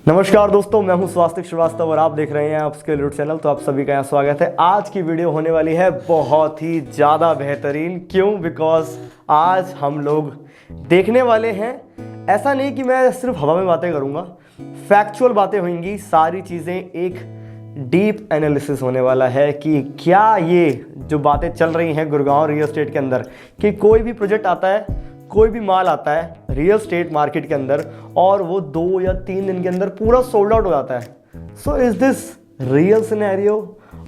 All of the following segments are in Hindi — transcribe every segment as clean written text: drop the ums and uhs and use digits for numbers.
नमस्कार दोस्तों, मैं हूं स्वास्तिक श्रीवास्तव और आप देख रहे हैं अपस्किल रूट चैनल। तो आप सभी का यहाँ स्वागत है। आज की वीडियो होने वाली है बहुत ही ज़्यादा बेहतरीन। क्यों? बिकॉज आज हम लोग देखने वाले हैं, ऐसा नहीं कि मैं सिर्फ हवा में बातें करूँगा, फैक्चुअल बातें होंगी, सारी चीज़ें एक डीप एनालिसिस होने वाला है कि क्या ये जो बातें चल रही हैं गुड़गांव रियल एस्टेट के अंदर कि कोई भी प्रोजेक्ट आता है, कोई भी माल आता है रियल एस्टेट मार्केट के अंदर और वो 2 या 3 दिन के अंदर पूरा सोल्ड आउट हो जाता है। So is this real scenario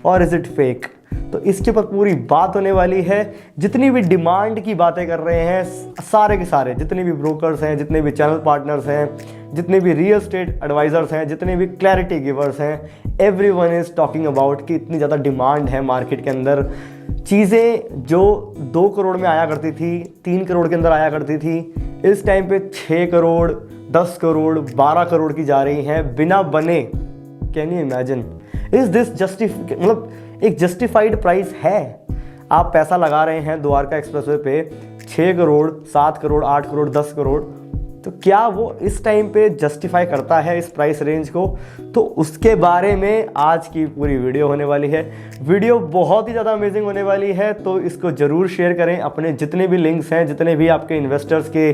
और इज इट फेक? तो इसके ऊपर पूरी बात होने वाली है। जितनी भी डिमांड की बातें कर रहे हैं सारे के सारे, जितने भी ब्रोकर्स हैं, जितने भी चैनल पार्टनर्स हैं, जितने भी रियल एस्टेट एडवाइजर्स हैं, जितने भी क्लैरिटी गिवर्स हैं, एवरीवन इज टॉकिंग अबाउट कि इतनी ज़्यादा डिमांड है मार्केट के अंदर। चीज़ें जो 2 करोड़ में आया करती थी, 3 करोड़ के अंदर आया करती थी, इस टाइम पे 6 करोड़, 10 करोड़, 12 करोड़ की जा रही हैं बिना बने। Can you imagine? Is this मतलब एक जस्टिफाइड प्राइस है? आप पैसा लगा रहे हैं द्वारका एक्सप्रेसवे पे 6 करोड़, 7 करोड़, 8 करोड़, 10 करोड़, तो क्या वो इस टाइम पे जस्टिफाई करता है इस प्राइस रेंज को? तो उसके बारे में आज की पूरी वीडियो होने वाली है। वीडियो बहुत ही ज़्यादा अमेजिंग होने वाली है, तो इसको ज़रूर शेयर करें। अपने जितने भी लिंक्स हैं, जितने भी आपके इन्वेस्टर्स के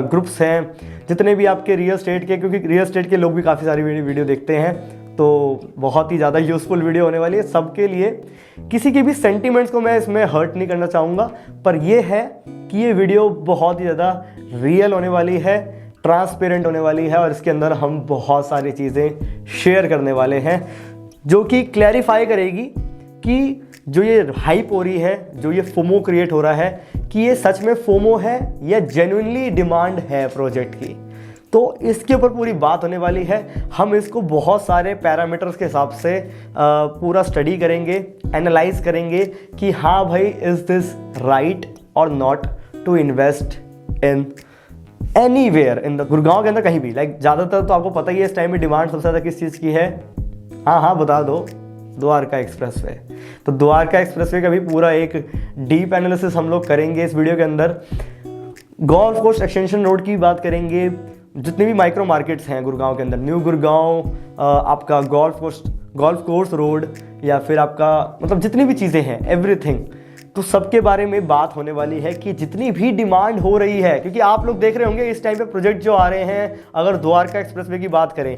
ग्रुप्स हैं, जितने भी आपके रियल एस्टेट के, क्योंकि रियल एस्टेट के लोग भी काफ़ी सारी वीडियो देखते हैं, तो बहुत ही ज़्यादा यूज़फुल वीडियो होने वाली है सबके लिए। किसी के भी सेंटिमेंट्स को मैं इसमें हर्ट नहीं करना चाहूँगा, पर यह है कि ये वीडियो बहुत ही ज़्यादा रियल होने वाली है, ट्रांसपेरेंट होने वाली है और इसके अंदर हम बहुत सारी चीज़ें शेयर करने वाले हैं जो कि क्लैरिफाई करेगी कि जो ये हाइप हो रही है, जो ये फोमो क्रिएट हो रहा है, कि ये सच में फोमो है या जेन्युइनली डिमांड है प्रोजेक्ट की। तो इसके ऊपर पूरी बात होने वाली है। हम इसको बहुत सारे पैरामीटर्स के हिसाब से पूरा स्टडी करेंगे, एनालाइज करेंगे कि हाँ भाई, is this right or not to invest in anywhere in the Gurgaon के अंदर कहीं भी। लाइक ज़्यादातर तो आपको पता ही है इस टाइम में डिमांड सबसे ज़्यादा किस चीज़ की है। हाँ, बता दो, द्वारका एक्सप्रेसवे। तो द्वारका एक्सप्रेसवे का भी पूरा एक डीप एनालिसिस हम लोग करेंगे इस वीडियो के अंदर। गोल्फ कोर्स एक्सटेंशन रोड की बात करेंगे, जितने भी माइक्रो मार्केट्स हैं गुड़गांव के अंदर, न्यू गुड़गांव, आपका गोल्फ कोर्स रोड, या फिर आपका मतलब जितनी भी चीज़ें हैं, एवरीथिंग, तो सबके बारे में बात होने वाली है कि जितनी भी डिमांड हो रही है। क्योंकि आप लोग देख रहे होंगे इस टाइम पे प्रोजेक्ट जो आ रहे हैं, अगर द्वारका एक्सप्रेसवे की बात करें,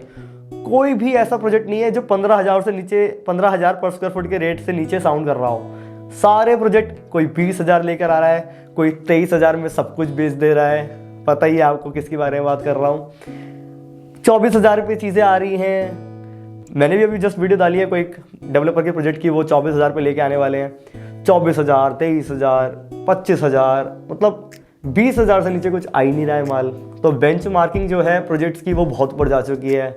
कोई भी ऐसा प्रोजेक्ट नहीं है जो 15,000 से नीचे, 15,000 पर स्क्वायर फुट के रेट से नीचे साउंड कर रहा हो। सारे प्रोजेक्ट कोई 20,000 लेकर आ रहा है, कोई 23,000 में सब कुछ बेच दे रहा है। पता ही है आपको किसके बारे में बात कर रहा हूँ। 24,000 पे चीज़ें आ रही हैं। मैंने भी अभी जस्ट वीडियो डाली है कोई एक डेवलपर के प्रोजेक्ट की, वो 24,000 पे लेके आने वाले हैं। 24,000, 23,000, 25,000, मतलब 20,000 से नीचे कुछ आ ही नहीं रहा है माल। तो बेंच मार्किंग जो है प्रोजेक्ट्स की वो बहुत ऊपर जा चुकी है।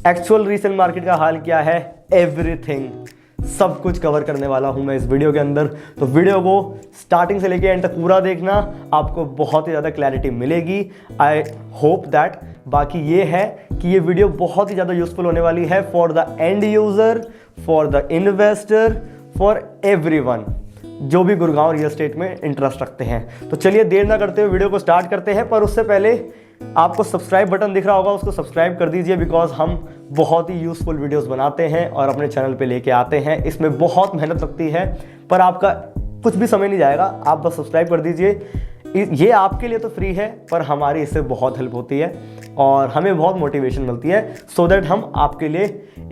एक्चुअल रीसेल मार्केट का हाल क्या है, एवरीथिंग, सब कुछ कवर करने वाला हूं मैं इस वीडियो के अंदर। तो वीडियो को स्टार्टिंग से लेके एंड तक पूरा देखना, आपको बहुत ही ज़्यादा क्लैरिटी मिलेगी। I hope that. बाकी ये है कि ये वीडियो बहुत ही ज़्यादा यूजफुल होने वाली है for the end user, for the investor, for everyone जो भी गुड़गांव रियल एस्टेट में इंटरेस्ट रखते हैं। तो चलिए देर ना करते हुए वीडियो को स्टार्ट करते हैं। पर उससे पहले आपको सब्सक्राइब बटन दिख रहा होगा, उसको सब्सक्राइब कर दीजिए, बिकॉज हम बहुत ही यूजफुल वीडियोस बनाते हैं और अपने चैनल पे लेके आते हैं। इसमें बहुत मेहनत लगती है, पर आपका कुछ भी समय नहीं जाएगा, आप बस सब्सक्राइब कर दीजिए। ये आपके लिए तो फ्री है, पर हमारी इससे बहुत हेल्प होती है और हमें बहुत मोटिवेशन मिलती है, सो दैट हम आपके लिए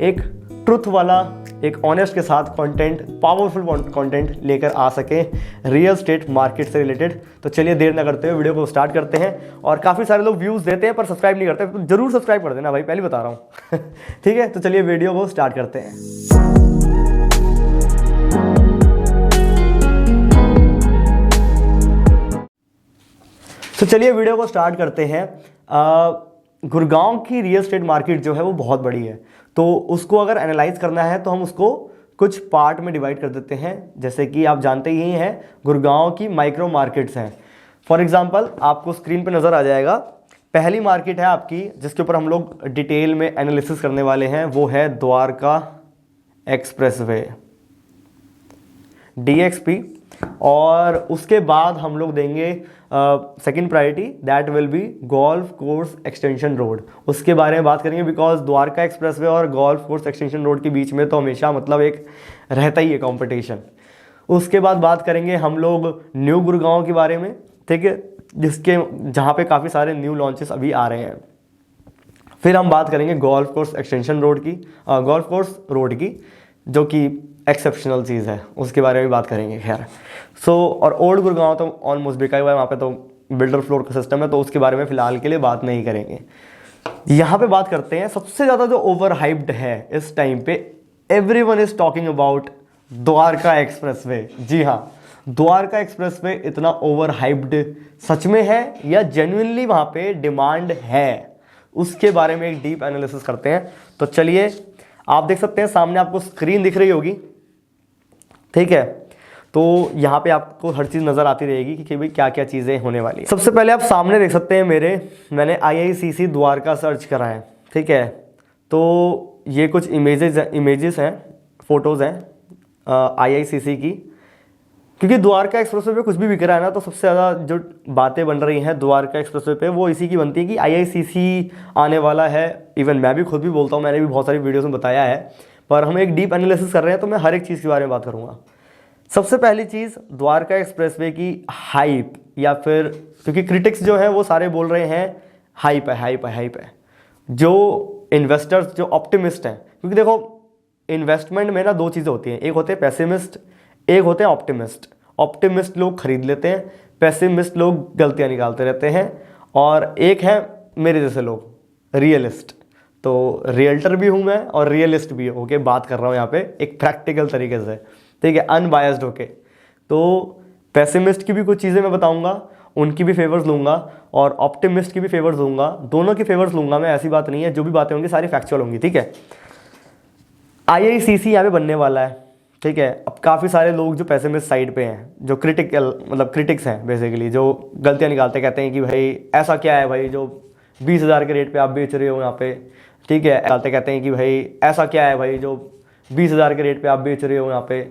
एक ट्रुथ वाला, एक ऑनेस्ट के साथ कंटेंट, पावरफुल कंटेंट लेकर आ सकें रियल एस्टेट मार्केट से रिलेटेड। तो चलिए देर ना करते हुए वीडियो को स्टार्ट करते हैं। और काफ़ी सारे लोग व्यूज़ देते हैं पर सब्सक्राइब नहीं करते, तो जरूर सब्सक्राइब कर देना भाई, पहले बता रहा हूँ। ठीक है, तो चलिए वीडियो को स्टार्ट करते हैं। तो चलिए वीडियो को स्टार्ट करते हैं। गुड़गांव की रियल एस्टेट मार्केट जो है वो बहुत बड़ी है, तो उसको अगर एनालाइज करना है तो हम उसको कुछ पार्ट में डिवाइड कर देते हैं। जैसे कि आप जानते ही हैं गुड़गांव की माइक्रो मार्केट्स हैं। फॉर एग्जांपल आपको स्क्रीन पे नज़र आ जाएगा, पहली मार्केट है आपकी जिसके ऊपर हम लोग डिटेल में एनालिसिस करने वाले हैं, वो है द्वारका एक्सप्रेसवे, DXP। और उसके बाद हम लोग देंगे second priority, that will be golf course extension road. उसके बारे में बात करेंगे बिकॉज द्वारका एक्सप्रेसवे और गोल्फ कोर्स एक्सटेंशन रोड के बीच में तो हमेशा मतलब एक रहता ही है कंपटीशन। उसके बाद बात करेंगे हम लोग न्यू गुड़गांव के बारे में, ठीक है, जिसके जहाँ पे काफ़ी सारे न्यू लॉन्चेस अभी आ रहे हैं। फिर हम बात करेंगे गोल्फ कोर्स एक्सटेंशन रोड की, गोल्फ कोर्स रोड की, जो कि एक्सेप्शनल चीज़ है, उसके बारे में भी बात करेंगे। खैर और ओल्ड गुड़गांव तो ऑलमोस्ट बिका हुआ है, वहाँ पे तो बिल्डर फ्लोर का सिस्टम है, तो उसके बारे में फ़िलहाल के लिए बात नहीं करेंगे। यहाँ पे बात करते हैं सबसे ज़्यादा जो ओवर हाइप्ड है इस टाइम पे, everyone is talking about Dwarka expressway. जी हाँ, द्वारका एक्सप्रेसवे इतना ओवर हाइप्ड सच में है या जेन्युइनली वहाँ पे डिमांड है, उसके बारे में एक डीप एनालिसिस करते हैं। तो चलिए, आप देख सकते हैं सामने आपको स्क्रीन दिख रही होगी, ठीक है, तो यहाँ पे आपको हर चीज़ नज़र आती रहेगी कि भाई क्या क्या चीज़ें होने वाली है। सबसे पहले आप सामने देख सकते हैं मैंने IICC द्वारका सर्च करा है, ठीक है, तो ये कुछ इमेजेस हैं, फोटोज़ हैं IICC की, क्योंकि द्वारका एक्सप्रेसवे पे कुछ भी बिक रहा है ना, तो सबसे ज़्यादा जो बातें बन रही हैं द्वारका एक्सप्रेसवे पे वो इसी की बनती है कि IICC आने वाला है। इवन मैं भी खुद भी बोलता हूँ, मैंने भी बहुत सारी वीडियोस में बताया है, पर हम एक डीप एनालिसिस कर रहे हैं तो मैं हर एक चीज़ के बारे में बात करूँगा। सबसे पहली चीज़, द्वारका एक्सप्रेसवे की हाइप, या फिर क्योंकि क्रिटिक्स जो हैं वो सारे बोल रहे हैं हाइप है, हाइप है, हाइप है। जो इन्वेस्टर्स, जो ऑप्टिमिस्ट हैं, क्योंकि देखो इन्वेस्टमेंट में ना दो चीज़ें होती हैं, एक होते हैं पेसिमिस्ट, एक होते हैं ऑप्टिमिस्ट। ऑप्टिमिस्ट लोग खरीद लेते हैं, पेसिमिस्ट लोग गलतियां निकालते रहते हैं, और एक है मेरे जैसे लोग रियलिस्ट। तो रियल्टर भी हूँ मैं और रियलिस्ट भी होके बात कर रहा हूँ यहाँ पे एक प्रैक्टिकल तरीके से, ठीक है, अनबायस्ड होके। तो पेसिमिस्ट की भी कुछ चीज़ें मैं बताऊँगा, उनकी भी फेवर्स लूँगा, और ऑप्टिमिस्ट की भी फेवर्स लूँगा, दोनों की फेवर्स लूँगा मैं, ऐसी बात नहीं है, जो भी बातें होंगी सारी फैक्चुअल होंगी, ठीक है। IICC यहाँ पे बनने वाला है, ठीक है। अब काफ़ी सारे लोग जो पेसिमिस्ट साइड पे हैं, जो क्रिटिक्स हैं बेसिकली, जो गलतियाँ निकालते, कहते हैं कि भाई ऐसा क्या है भाई जो 20,000 के रेट पे आप बेच रहे हो यहाँ पे, ठीक है, कहते हैं कि भाई ऐसा क्या है भाई जो 20,000 के रेट पे आप बेच रहे हो यहाँ पे,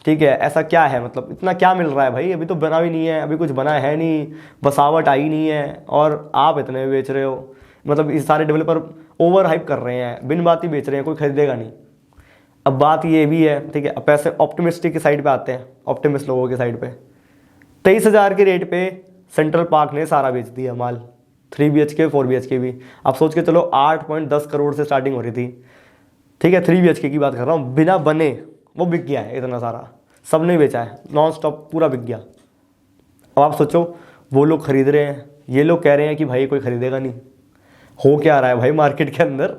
ठीक है, ऐसा क्या है, मतलब इतना क्या मिल रहा है भाई, अभी तो बना भी नहीं है, अभी कुछ बना है नहीं, बसावट आई नहीं है, और आप इतने में बेच रहे हो। मतलब इस सारे डेवलपर ओवर हाइप कर रहे हैं, बिन बात ही बेच रहे हैं, कोई खरीदेगा नहीं। अब बात ये भी है, ठीक है, अब पैसे ऑप्टिमिस्टिक की साइड पे आते हैं, ऑप्टिमिस्ट लोगों के साइड पे 23,000 के रेट पे सेंट्रल पार्क ने सारा बेच दिया माल, 3 BHK 4 BHK भी। आप सोच के चलो 8.10 करोड़ से स्टार्टिंग हो रही थी, ठीक है, 3 BHK की बात कर रहा हूँ, बिना बने वो बिक गया है, इतना सारा सब ने बेचा है, नॉन स्टॉप पूरा बिक गया। अब आप सोचो वो लोग खरीद रहे हैं, ये लोग कह रहे हैं कि भाई कोई खरीदेगा नहीं, हो क्या रहा है भाई मार्केट के अंदर,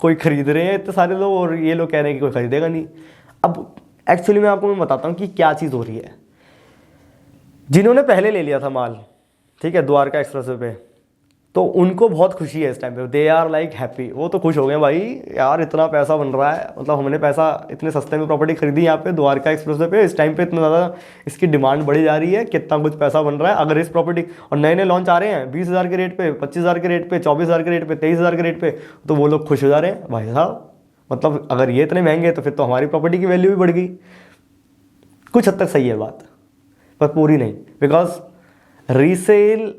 कोई खरीद रहे हैं इतने सारे लोग, और ये लोग कह रहे हैं कि कोई खरीदेगा नहीं। अब एक्चुअली मैं बताता हूँ कि क्या चीज़ हो रही है। जिन्होंने पहले ले लिया था माल, ठीक है, द्वारका एक्सप्रेसवे पे, तो उनको बहुत खुशी है इस टाइम पे, दे आर लाइक हैप्पी, वो तो खुश हो गए भाई, यार इतना पैसा बन रहा है, मतलब हमने पैसा इतने सस्ते में प्रॉपर्टी खरीदी यहाँ पे द्वारका एक्सप्रेसवे पे, इस टाइम पे इतना ज़्यादा इसकी डिमांड बढ़ी जा रही है, कितना कुछ पैसा बन रहा है अगर इस प्रॉपर्टी, और नए नए लॉन्च आ रहे हैं 20,000 के रेट पे, 25,000 के रेट पे, 24,000 के रेट पे, 23,000 के रेट पे, तो वो लोग खुश हो जा रहे हैं भाई साहब, मतलब अगर ये इतने महंगे तो फिर तो हमारी प्रॉपर्टी की वैल्यू भी बढ़ गई। कुछ हद तक सही है बात, पर पूरी नहीं, बिकॉज रीसेल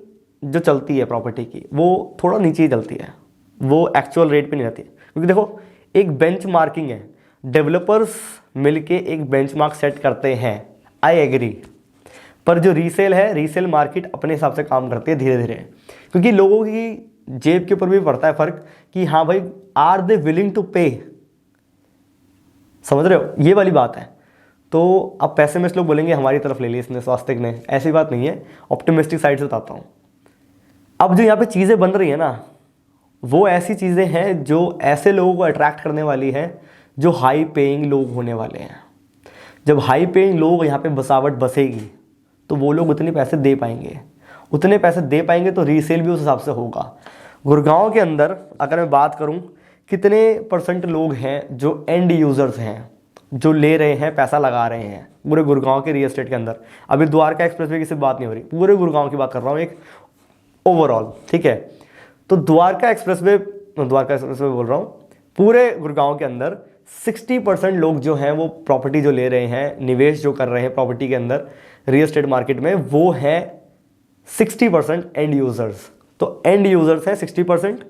जो चलती है प्रॉपर्टी की वो थोड़ा नीचे ही चलती है, वो एक्चुअल रेट पे नहीं रहती है, क्योंकि देखो एक बेंचमार्किंग है, डेवलपर्स मिलके एक बेंचमार्क सेट करते हैं, आई एग्री, पर जो रीसेल है, रीसेल मार्केट अपने हिसाब से काम करती है धीरे धीरे, क्योंकि लोगों की जेब के ऊपर भी पड़ता है फर्क कि हाँ भाई आर दे विलिंग टू पे, समझ रहे हो, ये वाली बात है। तो अब पेसिमिस्ट लोग बोलेंगे हमारी तरफ ले ली इसने, स्वास्तिक ने, ऐसी बात नहीं है, ऑप्टिमिस्टिक साइड से बताता हूँ। अब जो यहाँ पे चीज़ें बन रही है ना, वो ऐसी चीज़ें हैं जो ऐसे लोगों को अट्रैक्ट करने वाली है जो हाई पेइंग लोग होने वाले हैं। जब हाई पेइंग लोग यहाँ पे बसावट बसेगी तो वो लोग उतने पैसे दे पाएंगे, उतने पैसे दे पाएंगे तो रीसेल भी उस हिसाब से होगा। गुड़गांव के अंदर अगर मैं बात करूँ, कितने % लोग हैं जो एंड यूज़र्स हैं, जो ले रहे हैं, पैसा लगा रहे हैं पूरे गुड़गांव के रियल एस्टेट के अंदर। अभी द्वारका एक्सप्रेसवे की सिर्फ बात नहीं हो रही, पूरे गुड़गांव की बात कर रहा हूँ एक ओवरऑल, ठीक है। तो द्वारका एक्सप्रेसवे बोल रहा हूँ, पूरे गुड़गांव के अंदर 60% लोग जो हैं वो प्रॉपर्टी जो ले रहे हैं, निवेश जो कर रहे हैं प्रॉपर्टी के अंदर रियल एस्टेट मार्केट में, वो है 60% एंड यूजर्स। तो एंड यूजर्स हैं 60%।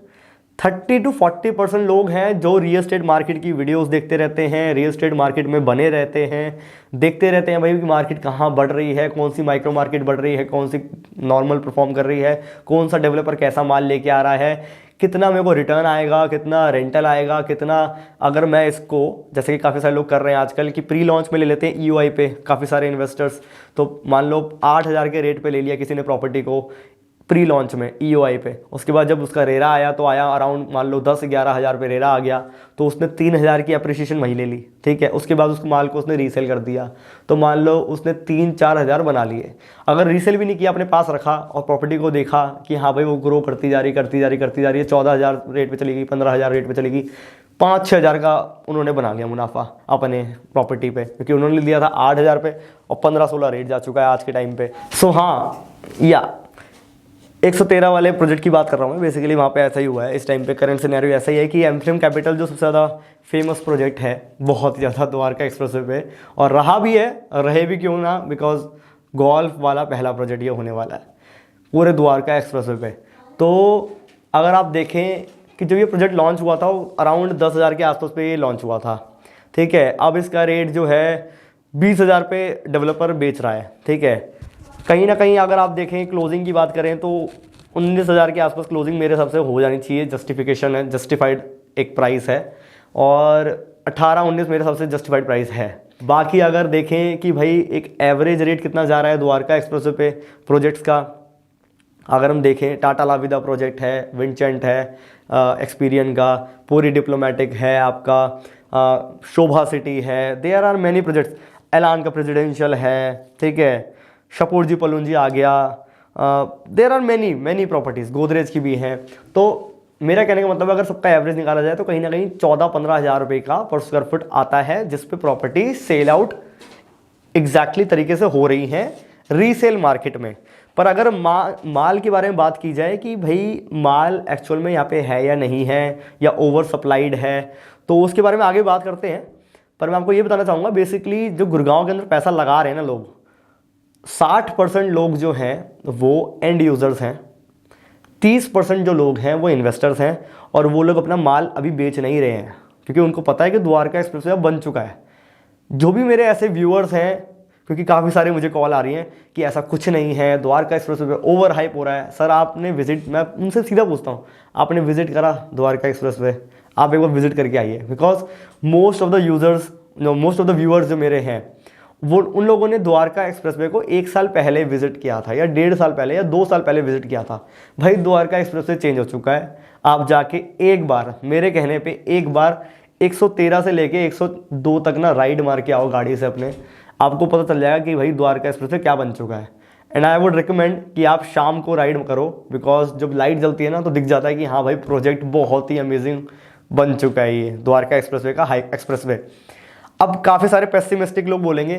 30 to 40% लोग हैं जो रियल एस्टेट मार्केट की वीडियोस देखते रहते हैं, रियल एस्टेट मार्केट में बने रहते हैं, देखते रहते हैं भाई कि मार्केट कहाँ बढ़ रही है, कौन सी माइक्रो मार्केट बढ़ रही है, कौन सी नॉर्मल परफॉर्म कर रही है, कौन सा डेवलपर कैसा माल लेके आ रहा है, कितना मेरे को रिटर्न आएगा, कितना रेंटल आएगा, कितना अगर मैं इसको, जैसे कि काफ़ी सारे लोग कर रहे हैं आजकल कि प्री लॉन्च में ले लेते हैं EOI पे काफ़ी सारे इन्वेस्टर्स। तो मान लो 8,000 के रेट पे ले लिया किसी ने प्रॉपर्टी को प्री लॉन्च में EOI पे, उसके बाद जब उसका रेरा आया तो आया अराउंड मान लो 10-11 हज़ार पे रेरा आ गया, तो उसने 3,000 की अप्रिशिएशन वहीं ले ली, ठीक है। उसके बाद उस माल को उसने रीसेल कर दिया, तो मान लो उसने 3-4 हज़ार बना लिए। अगर रीसेल भी नहीं किया, अपने पास रखा और प्रॉपर्टी को देखा कि हाँ भाई वो ग्रो करती जा रही है, 14,000 रेट पर चली गई, 15,000 रेट पर चली गई, 5-6 हज़ार का उन्होंने बना लिया मुनाफा अपने प्रॉपर्टी पे, क्योंकि उन्होंने लिया था 8,000 पे और 15-16 रेट जा चुका है आज के टाइम पे। सो हाँ, या 113 वाले प्रोजेक्ट की बात कर रहा हूँ मैं, बेसिकली वहाँ पे ऐसा ही हुआ है इस टाइम पे। करंट सिनेरियो ऐसा ही है कि एमफ्रेम कैपिटल जो सबसे ज़्यादा फेमस प्रोजेक्ट है, बहुत ही ज़्यादा द्वारका एक्सप्रेसवे पे, और रहा भी है, रहे भी क्यों ना, बिकॉज गोल्फ वाला पहला प्रोजेक्ट ये होने वाला है पूरे द्वारका एक्सप्रेसवे पे। तो अगर आप देखें कि जब ये प्रोजेक्ट लॉन्च हुआ था अराउंड 10,000 के आसपास पे ये लॉन्च हुआ था, ठीक है। अब इसका रेट जो है 20,000 पे डेवलपर बेच रहा है, ठीक है। कहीं ना कहीं अगर आप देखें क्लोजिंग की बात करें तो 19,000 के आसपास क्लोजिंग मेरे हिसाब से हो जानी चाहिए, जस्टिफिकेशन है, जस्टिफाइड एक प्राइस है, और 18-19 मेरे हिसाब से जस्टिफाइड प्राइस है। बाकी अगर देखें कि भाई एक एवरेज रेट कितना जा रहा है द्वारका एक्सप्रेसवे पे प्रोजेक्ट्स का, अगर हम देखें टाटा लाविदा प्रोजेक्ट है, विंचेंट है, एक्सपीरियन का, पूरी डिप्लोमेटिक है, आपका शोभा सिटी है, देयर आर मैनी प्रोजेक्ट्स, एलान का प्रेसिडेंशियल है, ठीक है, शपूरजी पलुंजी आ गया, there are many properties, Godrej की भी हैं। तो मेरा कहने का मतलब अगर सबका एवरेज निकाला जाए तो कहीं ना कहीं 14-15 हज़ार रुपये का पर स्क्वायर फुट आता है, जिस पे प्रॉपर्टी सेल आउट एग्जैक्टली तरीके से हो रही है रीसेल मार्केट में। पर अगर माल के बारे में बात की जाए कि भाई माल एक्चुअल में यहाँ पे है या नहीं है, या ओवर सप्लाइड है, तो उसके बारे में आगे बात करते हैं। पर मैं आपको ये बताना चाहूँगा, बेसिकली जो गुड़गांव के अंदर पैसा लगा रहे हैं ना लोग, 60% लोग जो हैं वो एंड यूज़र्स हैं, 30% जो लोग हैं वो इन्वेस्टर्स हैं, और वो लोग अपना माल अभी बेच नहीं रहे हैं क्योंकि उनको पता है कि द्वारका एक्सप्रेसवे अब बन चुका है। जो भी मेरे ऐसे व्यूअर्स हैं, क्योंकि काफ़ी सारे मुझे कॉल आ रही हैं कि ऐसा कुछ नहीं है, द्वारका एक्सप्रेसवे ओवर हाइप हो रहा है, सर आपने विजिट, मैं उनसे सीधा पूछता हूँ, आपने विजिट करा द्वारका एक्सप्रेसवे? आप एक बार विजिट करके आइए, because most of the viewers जो मेरे हैं वो उन लोगों ने द्वारका एक्सप्रेसवे को 1 साल पहले विजिट किया था, या 1.5 साल पहले, या 2 साल पहले विजिट किया था। भाई द्वारका एक्सप्रेसवे चेंज हो चुका है, आप जाके एक बार, मेरे कहने पे एक बार 113 से लेके 102 तक ना राइड मार के आओ गाड़ी से अपने, आपको पता चल जाएगा कि भाई द्वारका एक्सप्रेसवे क्या बन चुका है। एंड आई वुड रिकमेंड कि आप शाम को राइड करो, बिकॉज जब लाइट जलती है ना तो दिख जाता है कि हाँ भाई प्रोजेक्ट बहुत ही अमेजिंग बन चुका है ये द्वारका एक्सप्रेसवे का हाई एक्सप्रेसवे। अब काफ़ी सारे पेसिमिस्टिक लोग बोलेंगे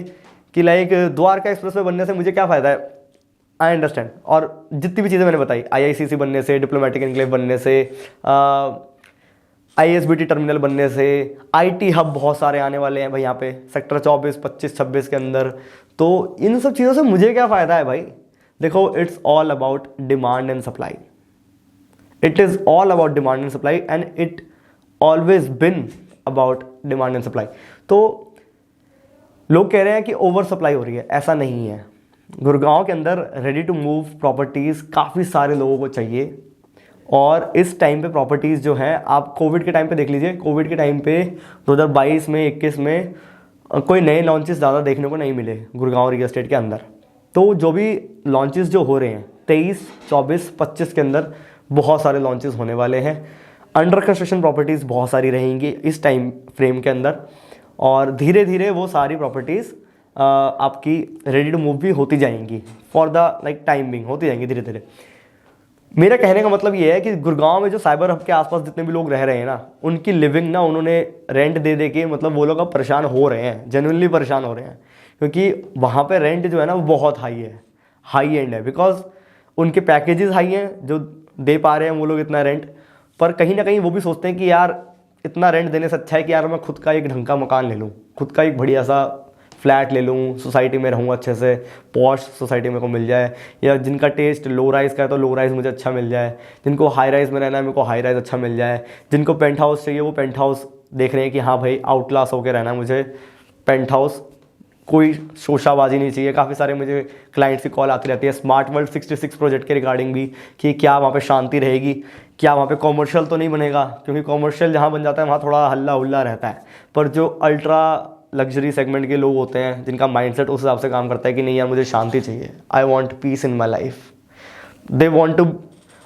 कि लाइक द्वारका एक्सप्रेसवे बनने से मुझे क्या फ़ायदा है। आई अंडरस्टैंड, और जितनी भी चीज़ें मैंने बताई, IICC बनने से, डिप्लोमेटिक एनक्लेव बनने से, ISBT टर्मिनल बनने से, IT हब बहुत सारे आने वाले हैं भाई यहाँ पे सेक्टर 24, 25, 26 के अंदर, तो इन सब चीज़ों से मुझे क्या फ़ायदा है भाई। देखो, it's all about demand and supply, it is all about demand and supply, and it always been about demand and supply. तो लोग कह रहे हैं कि ओवर सप्लाई हो रही है, ऐसा नहीं है। गुड़गांव के अंदर रेडी टू मूव प्रॉपर्टीज़ काफ़ी सारे लोगों को चाहिए, और इस टाइम पे प्रॉपर्टीज़ जो हैं, आप कोविड के टाइम पे देख लीजिए, कोविड के टाइम पे 2022 में 21 में कोई नए लॉन्चेस ज़्यादा देखने को नहीं मिले गुड़गांव रियल एस्टेट के अंदर। तो जो भी लॉन्चेस जो हो रहे हैं 23, 24, 25 के अंदर बहुत सारे लॉन्चेस होने वाले हैं। अंडर कंस्ट्रक्शन प्रॉपर्टीज़ बहुत सारी रहेंगी इस टाइम फ्रेम के अंदर, और धीरे धीरे वो सारी प्रॉपर्टीज़ आपकी रेडी टू मूव भी होती जाएंगी, फॉर द लाइक टाइमिंग होती जाएंगी धीरे धीरे। मेरा कहने का मतलब ये है कि गुड़गांव में जो साइबर हब के आसपास जितने भी लोग रह रहे हैं ना, उनकी लिविंग ना उन्होंने रेंट दे दे के, मतलब वो लोग अब परेशान हो रहे हैं, जेन्युइनली परेशान हो रहे हैं, क्योंकि वहाँ पे रेंट जो है ना वो बहुत हाई है, हाई एंड है, बिकॉज उनके पैकेजेस हाई हैं जो दे पा रहे हैं वो लोग इतना रेंट। पर कहीं ना कहीं वो भी सोचते हैं कि यार इतना रेंट देने से अच्छा है कि यार मैं खुद का एक ढंग का मकान ले लूँ, खुद का एक बढ़िया सा फ्लैट ले लूँ, सोसाइटी में रहूँ अच्छे से, पॉश सोसाइटी मेरे को मिल जाए, या जिनका टेस्ट लो राइज़ का है तो लो राइज़ मुझे अच्छा मिल जाए, जिनको हाई राइज़ में रहना है मेरे को हाई राइज़ अच्छा मिल जाए, जिनको पेंट हाउस चाहिए वो पेंट हाउस देख रहे हैं कि हाँ भाई आउट क्लास होकर रहना है मुझे, पेंट हाउस, कोई शोशाबाजी नहीं चाहिए। काफ़ी सारे मुझे क्लाइंट्स की कॉल आती रहती है स्मार्ट वर्ल्ड 66 प्रोजेक्ट के रिगार्डिंग भी, कि क्या वहाँ पे शांति रहेगी, क्या वहाँ पे कॉमर्शियल तो नहीं बनेगा, क्योंकि कॉमर्शियल जहाँ बन जाता है वहाँ थोड़ा हल्ला हुल्ला रहता है। पर जो अल्ट्रा लग्जरी सेगमेंट के लोग होते हैं जिनका माइंडसेट उस हिसाब से काम करता है कि नहीं यार मुझे शांति चाहिए, I want peace in my life, they want to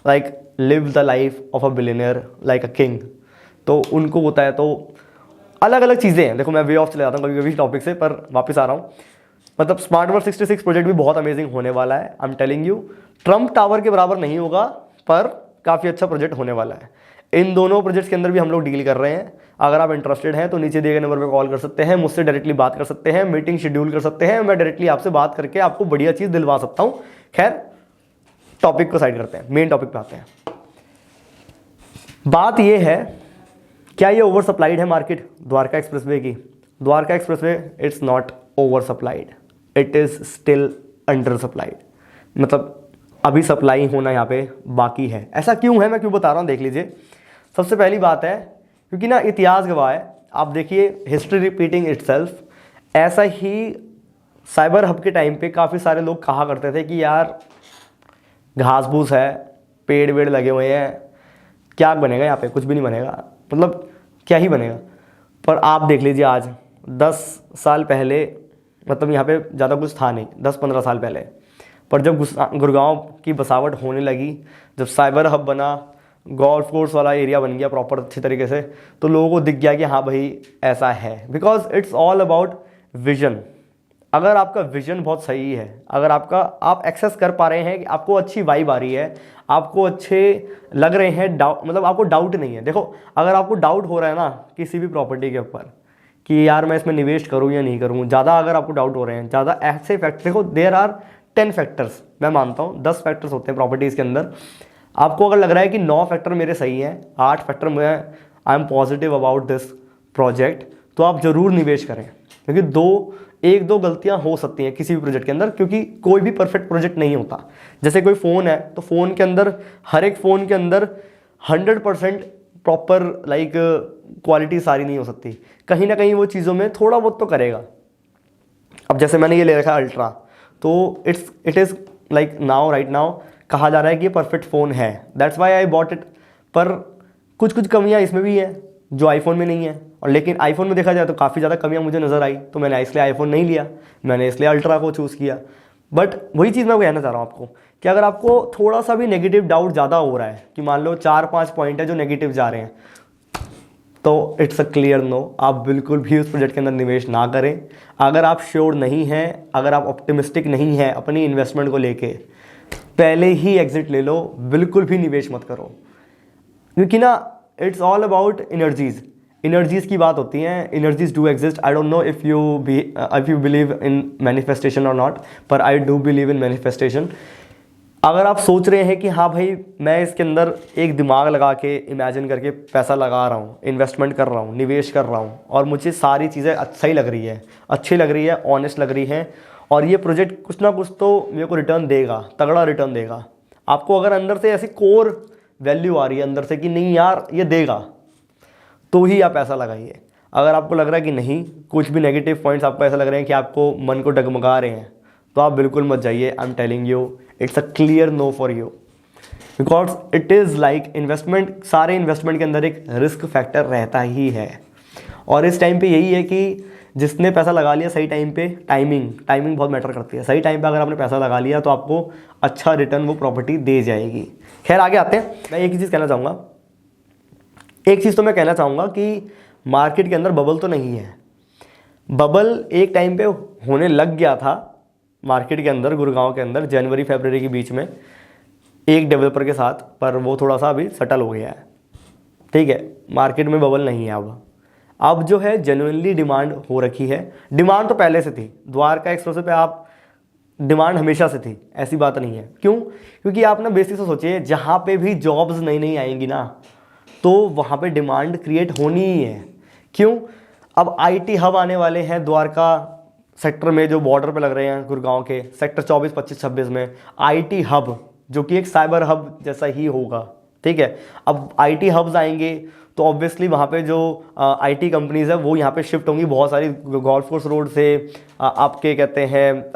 like live the life of a billionaire like a king, तो उनको होता है। तो अलग अलग चीज़ें हैं, देखो मैं वे ऑफ चले जाता हूँ कभी कभी टॉपिक से, पर वापस आ रहा हूँ। मतलब स्मार्ट वर्ल्ड 66 प्रोजेक्ट भी बहुत अमेजिंग होने वाला है, आई am telling you. Trump tower के बराबर नहीं होगा पर काफ़ी अच्छा प्रोजेक्ट होने वाला है। इन दोनों प्रोजेक्ट्स के अंदर भी हम लोग डील कर रहे हैं। अगर आप इंटरेस्टेड हैं तो नीचे दिए गए नंबर पर कॉल कर सकते हैं, मुझसे डायरेक्टली बात कर सकते हैं, मीटिंग शेड्यूल कर सकते हैं, मैं डायरेक्टली आपसे बात करके आपको बढ़िया चीज़ दिलवा सकता हूँ। खैर टॉपिक को साइड करते हैं, मेन टॉपिक पे आते हैं। बात यह है, क्या ये ओवर सप्लाइड है मार्केट द्वारका एक्सप्रेसवे की? Dwarka expressway it's not over supplied, it is still under supplied. मतलब अभी सप्लाई होना यहाँ पे बाकी है। ऐसा क्यों है, मैं क्यों बता रहा हूँ, देख लीजिए। सबसे पहली बात है क्योंकि ना इतिहास गवाह है, आप देखिए हिस्ट्री रिपीटिंग इटसेल्फ। ऐसा ही साइबर हब के टाइम पे काफ़ी सारे लोग कहा करते थे कि यार घास फूस है, पेड़ वेड़ लगे हुए हैं, क्या बनेगा यहाँ पे, कुछ भी नहीं बनेगा, मतलब क्या ही बनेगा। पर आप देख लीजिए आज 10 साल पहले, मतलब यहाँ पे ज़्यादा कुछ था नहीं 10-15 साल पहले, पर जब गुड़गांव की बसावट होने लगी, जब साइबर हब बना, गोल्फ कोर्स वाला एरिया बन गया प्रॉपर अच्छी तरीके से, तो लोगों को दिख गया कि हाँ भाई ऐसा है। Because it's all about vision. अगर आपका विजन बहुत सही है, अगर आप एक्सेस कर पा रहे हैं, कि आपको अच्छी वाइब आ रही है, आपको अच्छे लग रहे हैं, मतलब आपको डाउट नहीं है। देखो अगर आपको डाउट हो रहा है ना किसी भी प्रॉपर्टी के ऊपर कि यार मैं इसमें निवेश करूं या नहीं करूं, ज़्यादा अगर आपको डाउट हो रहे हैं, ज़्यादा ऐसे फैक्टर, देखो देयर आर 10 फैक्टर्स, मैं मानता हूँ 10 फैक्टर्स होते हैं प्रॉपर्टीज़ के अंदर। आपको अगर लग रहा है कि 9 फैक्टर मेरे सही हैं, 8 फैक्टर मैं I am positive about this project, तो आप ज़रूर निवेश करें। क्योंकि एक दो गलतियां हो सकती हैं किसी भी प्रोजेक्ट के अंदर, क्योंकि कोई भी परफेक्ट प्रोजेक्ट नहीं होता। जैसे कोई फ़ोन है तो फ़ोन के अंदर, हर एक फ़ोन के अंदर 100% प्रॉपर लाइक क्वालिटी सारी नहीं हो सकती, कहीं ना कहीं वो चीज़ों में थोड़ा बहुत तो करेगा। अब जैसे मैंने ये ले रखा है अल्ट्रा, तो it is like now right now कहा जा रहा है कि ये परफेक्ट फ़ोन है, that's why I bought it. पर कुछ कुछ कमियाँ इसमें भी हैं जो आईफोन में नहीं है, और लेकिन आईफोन में देखा जाए तो काफ़ी ज़्यादा कमियां मुझे नज़र आई, तो मैंने इसलिए आईफोन नहीं लिया, मैंने इसलिए अल्ट्रा को चूज़ किया। बट वही चीज़ मैं कहना चाह रहा हूँ आपको कि अगर आपको थोड़ा सा भी नेगेटिव डाउट ज़्यादा हो रहा है, कि मान लो 4-5 पॉइंट है जो नेगेटिव जा रहे हैं, तो इट्स अ क्लियर नो, आप बिल्कुल भी उस प्रोजेक्ट के अंदर निवेश ना करें। अगर आप श्योर नहीं हैं, अगर आप ऑप्टिमिस्टिक नहीं हैं अपनी इन्वेस्टमेंट को लेके, पहले ही एग्जिट ले लो, बिल्कुल भी निवेश मत करो। क्योंकि ना इट्स ऑल अबाउट एनर्जीज़ की बात होती है। Energies do exist, I don't know if you believe in manifestation और नॉट, पर I do believe in manifestation. अगर आप सोच रहे हैं कि हाँ भाई मैं इसके अंदर एक दिमाग लगा के इमेजिन करके पैसा लगा रहा हूँ, इन्वेस्टमेंट कर रहा हूँ, निवेश कर रहा हूँ, और मुझे सारी चीज़ें अच्छी लग रही है, ऑनेस्ट लग रही है, और ये प्रोजेक्ट कुछ ना कुछ तो मेरे को रिटर्न देगा, तगड़ा रिटर्न देगा। आपको अगर अंदर से ऐसी कोर वैल्यू आ रही है अंदर से कि नहीं यार ये देगा, तो ही आप पैसा लगाइए। अगर आपको लग रहा है कि नहीं, कुछ भी नेगेटिव पॉइंट्स आपको ऐसा लग रहे हैं कि आपको मन को डगमगा रहे हैं, तो आप बिल्कुल मत जाइए। I am telling you it's a clear no for you, because it is like investment, सारे इन्वेस्टमेंट के अंदर एक रिस्क फैक्टर रहता ही है। और इस टाइम पे यही है कि जिसने पैसा लगा लिया सही टाइम पे, टाइमिंग बहुत मैटर करती है। सही टाइम पे अगर आपने पैसा लगा लिया तो आपको अच्छा रिटर्न वो प्रॉपर्टी दे जाएगी। खैर आगे आते हैं। मैं एक ही चीज़ कहना चाहूँगा, एक चीज़ तो मैं कहना चाहूँगा कि मार्केट के अंदर बबल तो नहीं है। बबल एक टाइम पे होने लग गया था मार्केट के अंदर, गुड़गांव के अंदर, जनवरी-फरवरी के बीच में एक डेवलपर के साथ, पर वो थोड़ा सा अभी सेटल हो गया है। ठीक है, मार्केट में बबल नहीं है अब जो है जेन्युइनली डिमांड हो रखी है। डिमांड तो पहले से थी, द्वारका एक्सप्रेस पे आप डिमांड हमेशा से थी, ऐसी बात नहीं है। क्यों? क्योंकि आप ना बेसिक से सोचिए, जहाँ पे भी जॉब्स नई आएंगी ना, तो वहाँ पे डिमांड क्रिएट होनी ही है। क्यों? अब आईटी हब आने वाले हैं द्वारका सेक्टर में, जो बॉर्डर पे लग रहे हैं गुड़गांव के सेक्टर 24, 25, 26 में आईटी हब, जो कि एक साइबर हब जैसा ही होगा। ठीक है, अब आईटी हब्स आएंगे तो ऑब्वियसली वहाँ पे जो आईटी कंपनीज है वो यहाँ पे शिफ्ट होंगी। बहुत सारी गोल्फ कोर्स रोड से आपके कहते हैं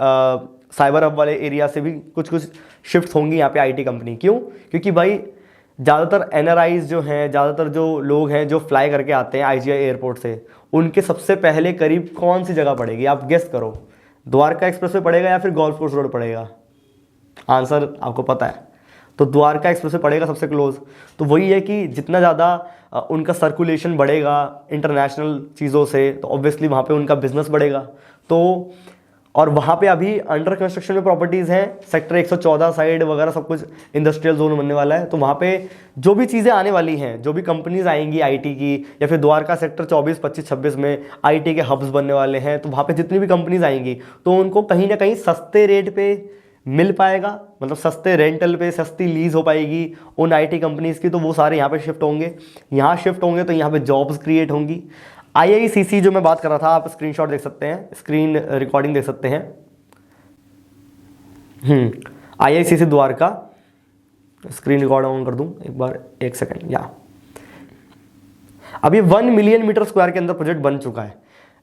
साइबर हब वाले एरिया से भी कुछ कुछ शिफ्ट होंगी यहाँ पे आईटी कंपनी। क्यों? क्योंकि भाई ज़्यादातर एनआरआईज जो हैं, ज़्यादातर जो लोग हैं जो फ्लाई करके आते हैं आईजीआई एयरपोर्ट से, उनके सबसे पहले करीब कौन सी जगह पड़ेगी? आप गेस करो। द्वारका एक्सप्रेस वे पड़ेगा या फिर गोल्फ कोर्स रोड पड़ेगा? आंसर आपको पता है, तो द्वारका एक्सप्रेस वे पड़ेगा सबसे क्लोज। तो वही है कि जितना ज़्यादा उनका सर्कुलेशन बढ़ेगा इंटरनेशनल चीज़ों से, तो ऑब्वियसली वहाँ पे उनका बिजनेस बढ़ेगा। तो और वहाँ पे अभी अंडर कंस्ट्रक्शन में प्रॉपर्टीज़ हैं, सेक्टर 114 साइड वगैरह सब कुछ इंडस्ट्रियल जोन बनने वाला है। तो वहाँ पे जो भी चीज़ें आने वाली हैं, जो भी कंपनीज आएंगी आईटी की, या फिर द्वारका सेक्टर 24, 25, 26 में आईटी के हब्स बनने वाले हैं, तो वहाँ पे जितनी भी कंपनीज आएंगी तो उनको कहीं ना कहीं सस्ते रेट पे मिल पाएगा, मतलब सस्ते रेंटल पे सस्ती लीज हो पाएगी उन आईटी कंपनीज की। तो वो सारे यहाँ पे शिफ्ट होंगे, यहाँ शिफ्ट होंगे तो यहाँ पे जॉब्स क्रिएट होंगी। आईआईसीसी जो मैं बात कर रहा था, आप स्क्रीनशॉट देख सकते हैं, स्क्रीन रिकॉर्डिंग देख सकते हैं। IICC Dwarka, screen record on कर दूं एक बार, एक सेकंड। या अभी 1 मिलियन मीटर स्क्वायर के अंदर प्रोजेक्ट बन चुका है।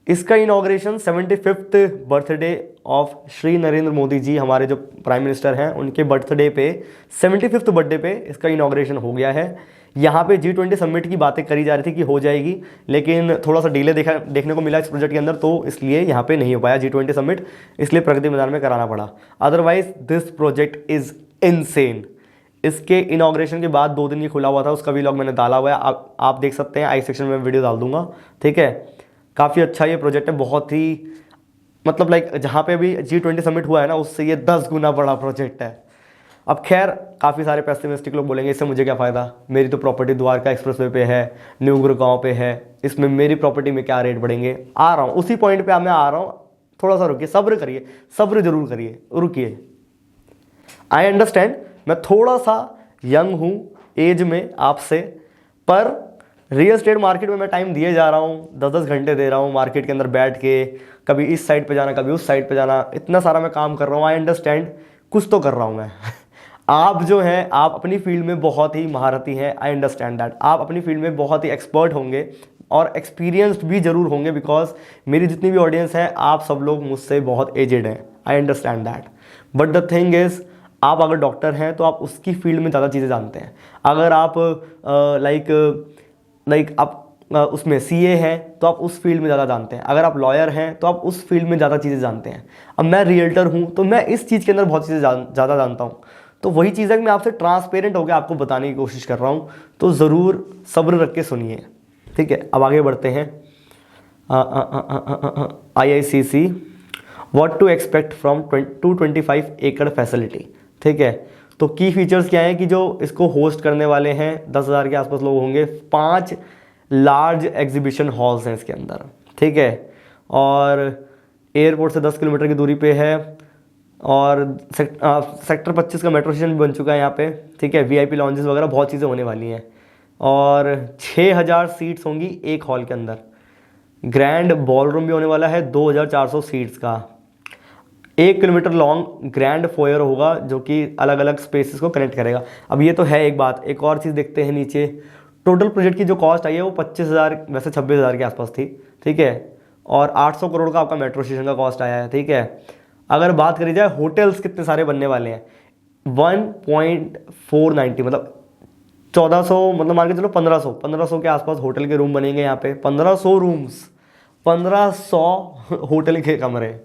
इसका inauguration 75th birthday of Shri Narendra Modi ji, हमारे जो प्राइम मिनिस्टर हैं, उनके बर्थडे पे 75th बर्थडे पे इसका इनॉग्रेशन हो गया है। यहाँ पे G20 समिट की बातें करी जा रही थी कि हो जाएगी, लेकिन थोड़ा सा डिले देखने को मिला इस प्रोजेक्ट के अंदर, तो इसलिए यहाँ पे नहीं हो पाया G20 समिट, इसलिए प्रगति मैदान में कराना पड़ा। Otherwise this project is insane. इसके इनॉग्रेशन के बाद 2 दिन ये खुला हुआ था, उसका व्लॉग मैंने डाला हुआ है, आप देख सकते हैं, आई सेक्शन में वीडियो डाल दूंगा। ठीक है, काफ़ी अच्छा ये प्रोजेक्ट है, बहुत ही मतलब लाइक जहाँ पे अभी G20 समिट हुआ है ना, उससे ये 10 गुना बड़ा प्रोजेक्ट है। अब खैर काफ़ी सारे पेसिमिस्टिक लोग बोलेंगे इससे मुझे क्या फ़ायदा, मेरी तो प्रॉपर्टी द्वारका एक्सप्रेसवे पे है, न्यू गुड़गांव पे है, इसमें मेरी प्रॉपर्टी में क्या रेट बढ़ेंगे। आ रहा हूँ उसी पॉइंट पे मैं आ रहा हूँ, थोड़ा सा रुकिए, सब्र करिए, सब्र जरूर करिए, रुकिए। आई अंडरस्टैंड मैं थोड़ा सा यंग हूँ एज में आपसे, पर रियल एस्टेट मार्केट में मैं टाइम दिए जा रहा हूँ, 10-10 घंटे दे रहा हूँ मार्केट के अंदर बैठ के, कभी इस साइड पे जाना कभी उस साइड पे जाना, इतना सारा मैं काम कर रहा हूँ। आई अंडरस्टैंड, कुछ तो कर रहा हूँ मैं। आप जो हैं, आप अपनी फील्ड में बहुत ही महारती हैं, आई अंडरस्टैंड दैट। आप अपनी फील्ड में बहुत ही एक्सपर्ट होंगे और एक्सपीरियंस्ड भी ज़रूर होंगे, बिकॉज मेरी जितनी भी ऑडियंस है आप सब लोग मुझसे बहुत एजेड हैं, I understand that. But the thing is, आप अगर डॉक्टर हैं तो आप उसकी फील्ड में ज़्यादा चीज़ें जानते हैं। अगर आप लाइक आप उसमें सीए हैं तो आप उस फील्ड में ज़्यादा जानते हैं। अगर आप लॉयर हैं तो आप उस फील्ड में ज़्यादा चीज़ें जानते हैं। अब मैं रियल्टर हूँ तो मैं इस चीज़ के अंदर बहुत चीज़ें ज़्यादा जानता हूँ। तो वही चीज़ है कि मैं आपसे ट्रांसपेरेंट होकर आपको बताने की कोशिश कर रहा हूँ, तो ज़रूर सब्र रख के सुनिए। ठीक है, अब आगे बढ़ते हैं। IICC what to expect from 225 एकड़ फैसिलिटी। ठीक है, तो की फीचर्स क्या हैं कि जो इसको होस्ट करने वाले हैं 10,000 के आसपास लोग होंगे, 5 लार्ज एग्जीबिशन हॉल्स हैं इसके अंदर। ठीक है, और एयरपोर्ट से 10 किलोमीटर की दूरी पे है, और सेक्टर 25 का मेट्रो स्टेशन भी बन चुका है यहाँ पे। ठीक है, VIP लॉन्जेस वगैरह बहुत चीज़ें होने वाली हैं, और 6,000 सीट्स होंगी एक हॉल के अंदर। ग्रैंड बॉलरूम भी होने वाला है 2,400 सीट्स का। 1 किलोमीटर लॉन्ग ग्रैंड फोयर होगा जो कि अलग अलग स्पेसेस को कनेक्ट करेगा। अब ये तो है एक बात, एक और चीज़ देखते हैं नीचे। टोटल प्रोजेक्ट की जो कॉस्ट आई है वो 25,000, वैसे 26,000 के आसपास थी। ठीक है, और 800 करोड़ का आपका मेट्रो स्टेशन का कॉस्ट आया है। ठीक है, अगर बात करी जाए होटल्स कितने सारे बनने वाले हैं, 1.490 मतलब 1400, मतलब मान के चलो 1500 के आसपास होटल के रूम बनेंगे यहाँ पे। 1500 रूम्स, 1500 होटल के कमरे।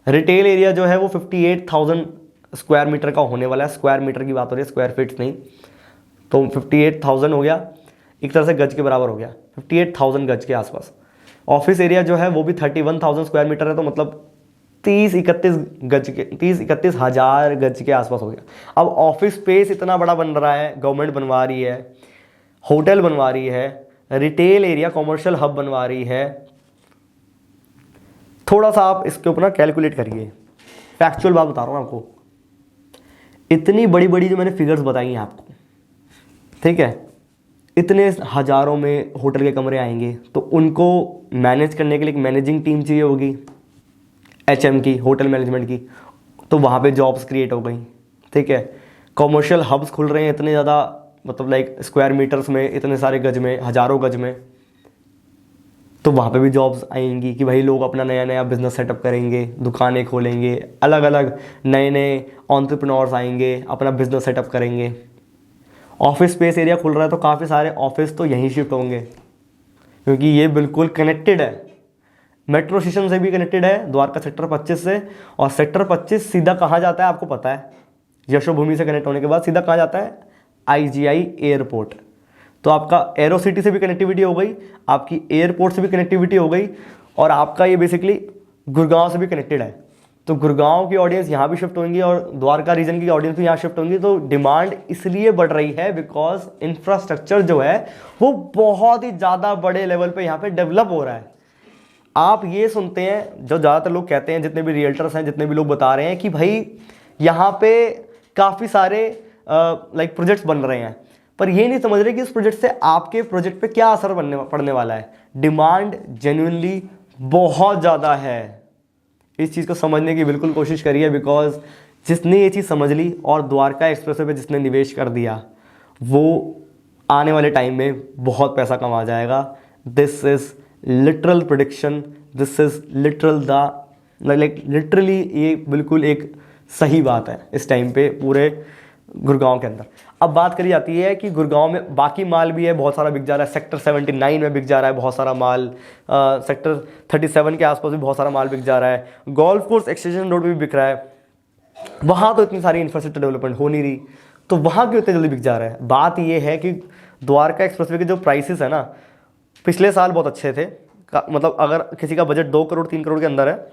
रिटेल एरिया जो है वो 58,000 स्क्वायर मीटर का होने वाला है। स्क्वायर मीटर की बात हो रही है, स्क्वायर फीट्स नहीं। तो 58,000 हो गया, एक तरह से गज के बराबर हो गया, 58,000 गज के आसपास। ऑफिस एरिया जो है वो भी 31,000 स्क्वायर मीटर है, तो मतलब 30-31 हज़ार गज के आसपास हो गया। अब ऑफिस स्पेस इतना बड़ा बन रहा है, गवर्नमेंट बनवा रही है, होटल बनवा रही है, रिटेल एरिया कॉमर्शियल हब बनवा रही है। थोड़ा सा आप इसके ऊपर ना कैलकुलेट करिए, फैक्चुअल बात बता रहा हूँ आपको। इतनी बड़ी बड़ी जो मैंने फिगर्स बताई हैं आपको, ठीक है, इतने हज़ारों में होटल के कमरे आएंगे, तो उनको मैनेज करने के लिए एक मैनेजिंग टीम चाहिए होगी, एचएम की, होटल मैनेजमेंट की। तो वहाँ पे जॉब्स क्रिएट हो गई, ठीक है। कॉमर्शियल हब्स खुल रहे हैं इतने ज़्यादा, मतलब लाइक स्क्वायर मीटर्स में, इतने सारे गज में, हज़ारों गज में। तो वहाँ पे भी जॉब्स आएंगी कि भाई लोग अपना नया नया बिजनेस सेटअप करेंगे, दुकानें खोलेंगे, अलग अलग नए नए एंटरप्रेन्योर्स आएंगे, अपना बिजनेस सेटअप करेंगे। ऑफिस स्पेस एरिया खुल रहा है तो काफ़ी सारे ऑफिस तो यहीं शिफ्ट होंगे, क्योंकि ये बिल्कुल कनेक्टेड है, मेट्रो स्टेशन से भी कनेक्टेड है, द्वारका सेक्टर 25 से। और सेक्टर 25 सीधा कहाँ जाता है आपको पता है? यशोभूमि से कनेक्ट होने के बाद सीधा कहाँ जाता है? IGI airport. तो आपका एरो सिटी से भी कनेक्टिविटी हो गई, आपकी एयरपोर्ट से भी कनेक्टिविटी हो गई, और आपका ये बेसिकली गुड़गांव से भी कनेक्टेड है। तो गुड़गांव की ऑडियंस यहाँ भी शिफ्ट होंगी और द्वारका रीजन की ऑडियंस भी यहाँ शिफ्ट होंगी। तो डिमांड इसलिए बढ़ रही है बिकॉज इंफ्रास्ट्रक्चर जो है वो बहुत ही ज़्यादा बड़े लेवल पे यहाँ पे डेवलप हो रहा है। आप ये सुनते हैं, जो ज़्यादातर लोग कहते हैं, जितने भी रियल्टर्स हैं, जितने भी लोग बता रहे हैं कि भाई यहाँ पे काफ़ी सारे लाइक प्रोजेक्ट्स बन रहे हैं, पर ये नहीं समझ रहे कि उस प्रोजेक्ट से आपके प्रोजेक्ट पे क्या असर पड़ने वाला है। डिमांड जेन्युइनली बहुत ज़्यादा है, इस चीज़ को समझने की बिल्कुल कोशिश करिए। बिकॉज जिसने ये चीज़ समझ ली और द्वारका एक्सप्रेसवे पे जिसने निवेश कर दिया, वो आने वाले टाइम में बहुत पैसा कमा जाएगा। This is literal prediction, this is literal literally ये बिल्कुल एक सही बात है इस टाइम पे पूरे गुड़गांव के अंदर। अब बात करी जाती है कि गुड़गांव में बाकी माल भी है, बहुत सारा बिक जा रहा है। सेक्टर 79 में बिक जा रहा है बहुत सारा माल, सेक्टर 37 के आसपास भी बहुत सारा माल बिक जा रहा है, गोल्फ कोर्स एक्सटेंशन रोड भी बिक रहा है। वहाँ तो इतनी सारी इंफ्रास्ट्रक्चर डेवलपमेंट हो नहीं रही, तो वहाँ क्यों इतने जल्दी बिक जा रहा है? बात ये है कि द्वारका एक्सप्रेसवे के जो प्राइसेस है ना, पिछले साल बहुत अच्छे थे। मतलब अगर किसी का बजट 2 करोड़ 3 करोड़ के अंदर है,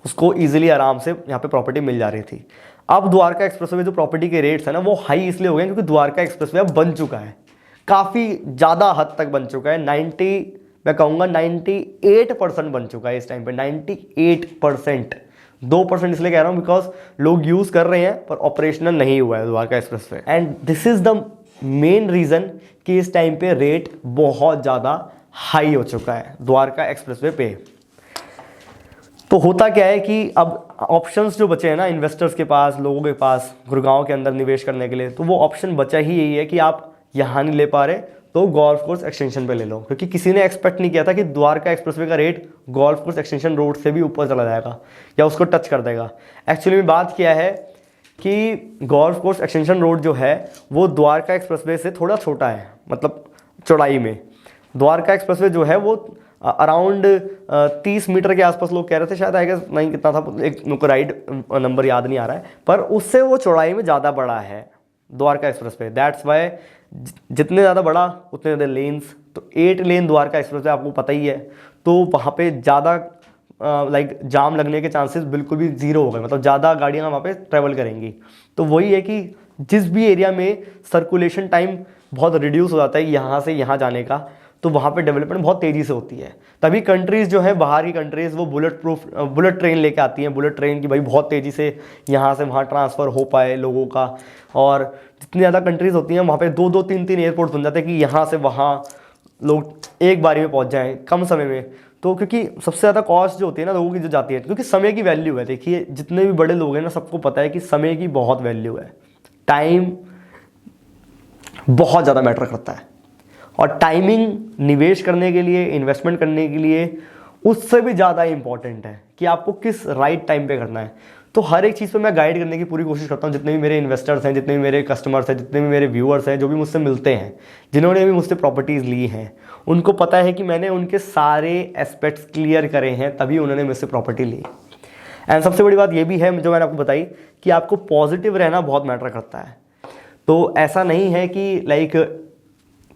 उसको ईजिली आराम से यहाँ पे प्रॉपर्टी मिल जा रही थी। अब द्वारका एक्सप्रेसवे जो प्रॉपर्टी के रेट्स है ना, वो हाई इसलिए हो गए क्योंकि द्वारका एक्सप्रेसवे अब बन चुका है, काफ़ी ज़्यादा हद तक बन चुका है। 98% बन चुका है इस टाइम पे, 98%। 2% इसलिए कह रहा हूँ बिकॉज लोग यूज़ कर रहे हैं पर ऑपरेशनल नहीं हुआ है Dwarka expressway. And this is the main reason कि इस टाइम पे रेट बहुत ज़्यादा हाई हो चुका है द्वारका एक्सप्रेसवे पे। तो होता क्या है कि अब ऑप्शंस जो बचे हैं ना इन्वेस्टर्स के पास, लोगों के पास गुड़गांव के अंदर निवेश करने के लिए, तो वो ऑप्शन बचा ही यही है कि आप यहाँ नहीं ले पा रहे तो गोल्फ कोर्स एक्सटेंशन पे ले लो। क्योंकि किसी ने एक्सपेक्ट नहीं किया था कि द्वारका एक्सप्रेसवे का rate golf course extension road से भी ऊपर चला जाएगा या उसको टच कर देगा। एक्चुअली में बात किया है कि गोल्फ कोर्स एक्सटेंशन रोड जो है वो द्वारका एक्सप्रेसवे से थोड़ा छोटा है, मतलब चौड़ाई में। द्वारका एक्सप्रेसवे जो है वो अराउंड 30 मीटर के आसपास लोग कह रहे थे, शायद आएगा नहीं, कितना था एक मेरे को राइड नंबर याद नहीं आ रहा है, पर उससे वो चौड़ाई में ज़्यादा बड़ा है द्वारका एक्सप्रेसवे। दैट्स वाई जितने ज़्यादा बड़ा उतने ज़्यादा लेन्स। तो 8 लेन द्वारका एक्सप्रेसवे आपको पता ही है, तो वहाँ पे ज़्यादा लाइक जाम लगने के चांसेस बिल्कुल भी ज़ीरो हो गए, मतलब ज़्यादा गाड़ियाँ वहाँ पे ट्रैवल करेंगी। तो वही है कि जिस भी एरिया में सर्कुलेशन टाइम बहुत रिड्यूस हो जाता है यहाँ से यहाँ जाने का, तो वहाँ पे डेवलपमेंट बहुत तेज़ी से होती है। तभी कंट्रीज़ जो है, बाहर की कंट्रीज़, वो बुलेट ट्रेन लेके आती हैं, बुलेट ट्रेन की भाई बहुत तेज़ी से यहाँ से वहाँ ट्रांसफ़र हो पाए लोगों का। और जितनी ज़्यादा कंट्रीज़ होती हैं वहाँ पे 2-2 3-3 एयरपोर्ट बन जाते हैं कि यहाँ से वहाँ लोग एक बारी में पहुँच जाएँ कम समय में। तो क्योंकि सबसे ज़्यादा कॉस्ट जो होती है ना लोगों की जो जाती है, क्योंकि समय की वैल्यू है। देखिए जितने भी बड़े लोग हैं ना, सबको पता है कि समय की बहुत वैल्यू है, टाइम बहुत ज़्यादा मैटर करता है। और टाइमिंग निवेश करने के लिए, इन्वेस्टमेंट करने के लिए उससे भी ज़्यादा इंपॉर्टेंट है कि आपको किस राइट टाइम पे करना है। तो हर एक चीज़ पे मैं गाइड करने की पूरी कोशिश करता हूँ। जितने भी मेरे इन्वेस्टर्स हैं, जितने भी मेरे कस्टमर्स हैं, जितने भी मेरे व्यूअर्स हैं, जो भी मुझसे मिलते हैं, जिन्होंने भी मुझसे प्रॉपर्टीज़ ली हैं, उनको पता है कि मैंने उनके सारे एस्पेक्ट्स क्लियर करे हैं, तभी उन्होंने मुझसे प्रॉपर्टी ली। एंड सबसे बड़ी बात ये भी है जो मैंने आपको बताई कि आपको पॉजिटिव रहना बहुत मैटर करता है। तो ऐसा नहीं है कि लाइक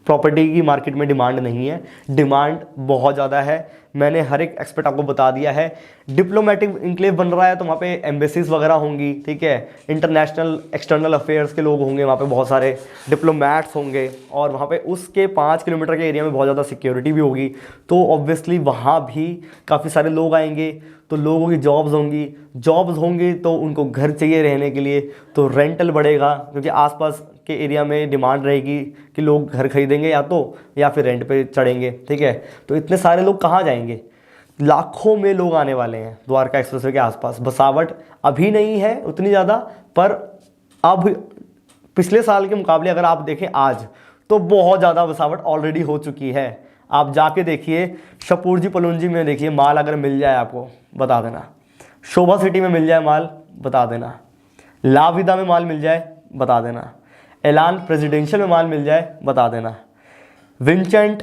प्रॉपर्टी की मार्केट में डिमांड नहीं है, डिमांड बहुत ज़्यादा है। मैंने हर एक एक्सपेक्ट आपको बता दिया है। डिप्लोमेटिक इंक्लेव बन रहा है तो वहाँ पे एम्बेसीज वगैरह होंगी, ठीक है, इंटरनेशनल एक्सटर्नल अफेयर्स के लोग होंगे, वहाँ पे बहुत सारे डिप्लोमैट्स होंगे, और वहाँ पे उसके 5 किलोमीटर के एरिया में बहुत ज़्यादा सिक्योरिटी भी होगी। तो ऑब्वियसली वहाँ भी काफ़ी सारे लोग आएंगे, तो लोगों की जॉब्स होंगी तो उनको घर चाहिए रहने के लिए, तो रेंटल बढ़ेगा क्योंकि आसपास के एरिया में डिमांड रहेगी कि लोग घर खरीदेंगे या फिर रेंट पे चढ़ेंगे, ठीक है। तो इतने सारे लोग कहाँ जाएंगे, लाखों में लोग आने वाले हैं द्वारका एक्सप्रेसवे के आसपास। बसावट अभी नहीं है उतनी ज़्यादा, पर अब पिछले साल के मुकाबले अगर आप देखें आज, तो बहुत ज़्यादा बसावट ऑलरेडी हो चुकी है। आप जाके देखिए, शपूरजी पलुंजी में देखिए, माल अगर मिल जाए आपको बता देना, शोभा सिटी में मिल जाए माल बता देना, लाविदा में माल मिल जाए बता देना, एलान प्रेसिडेंशियल में माल मिल जाए बता देना, विंसेंट,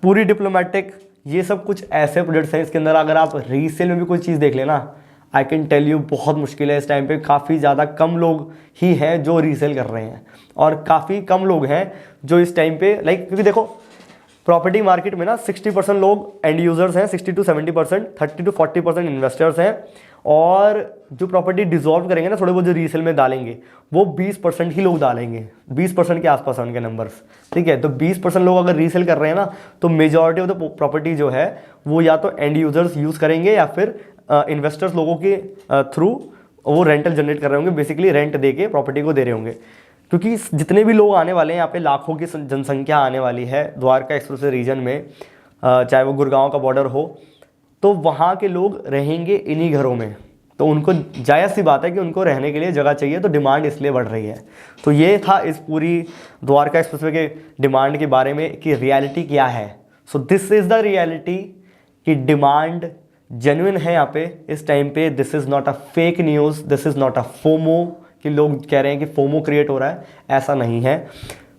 पूरी डिप्लोमेटिक, ये सब कुछ ऐसे प्रोजेक्ट्स हैं। इसके अंदर अगर आप रीसेल में भी कोई चीज़ देख लेना, आई कैन टेल यू बहुत मुश्किल है इस टाइम पे। काफ़ी ज़्यादा कम लोग ही हैं जो रीसेल कर रहे हैं, और काफ़ी कम लोग हैं जो इस टाइम पे क्योंकि देखो प्रॉपर्टी मार्केट में ना 60% लोग एंड यूजर्स हैं, 60 to 70%, 30 to 40% इन्वेस्टर्स हैं, और जो प्रॉपर्टी डिजॉल्व करेंगे ना थोड़े बहुत जो रीसेल में डालेंगे, वो 20% ही लोग डालेंगे, 20% के आसपास हैं उनके नंबर्स, ठीक है। तो 20% लोग अगर रीसेल कर रहे हैं ना, तो मेजॉरिटी ऑफ द प्रॉपर्टी जो है वो या तो एंड यूजर्स यूज़ करेंगे या फिर इन्वेस्टर्स लोगों के थ्रू वो रेंटल जनरेट कर रहे होंगे, बेसिकली रेंट दे के प्रॉपर्टी को दे रहे होंगे। क्योंकि जितने भी लोग आने वाले हैं, यहाँ पे लाखों की जनसंख्या आने वाली है द्वारका एक्सप्रेसवे रीजन में, चाहे वो गुड़गांव का बॉर्डर हो, तो वहाँ के लोग रहेंगे इन्हीं घरों में। तो उनको जायज़ सी बात है कि उनको रहने के लिए जगह चाहिए, तो डिमांड इसलिए बढ़ रही है। तो ये था इस पूरी द्वारका एक्सप्रेसवे के डिमांड के बारे में कि रियलिटी क्या है। So this is the reality कि डिमांड जेन्युइन है यहाँ पे इस टाइम पे। This is not a fake news, this is not a FOMO कि लोग कह रहे हैं कि फोमो क्रिएट हो रहा है, ऐसा नहीं है।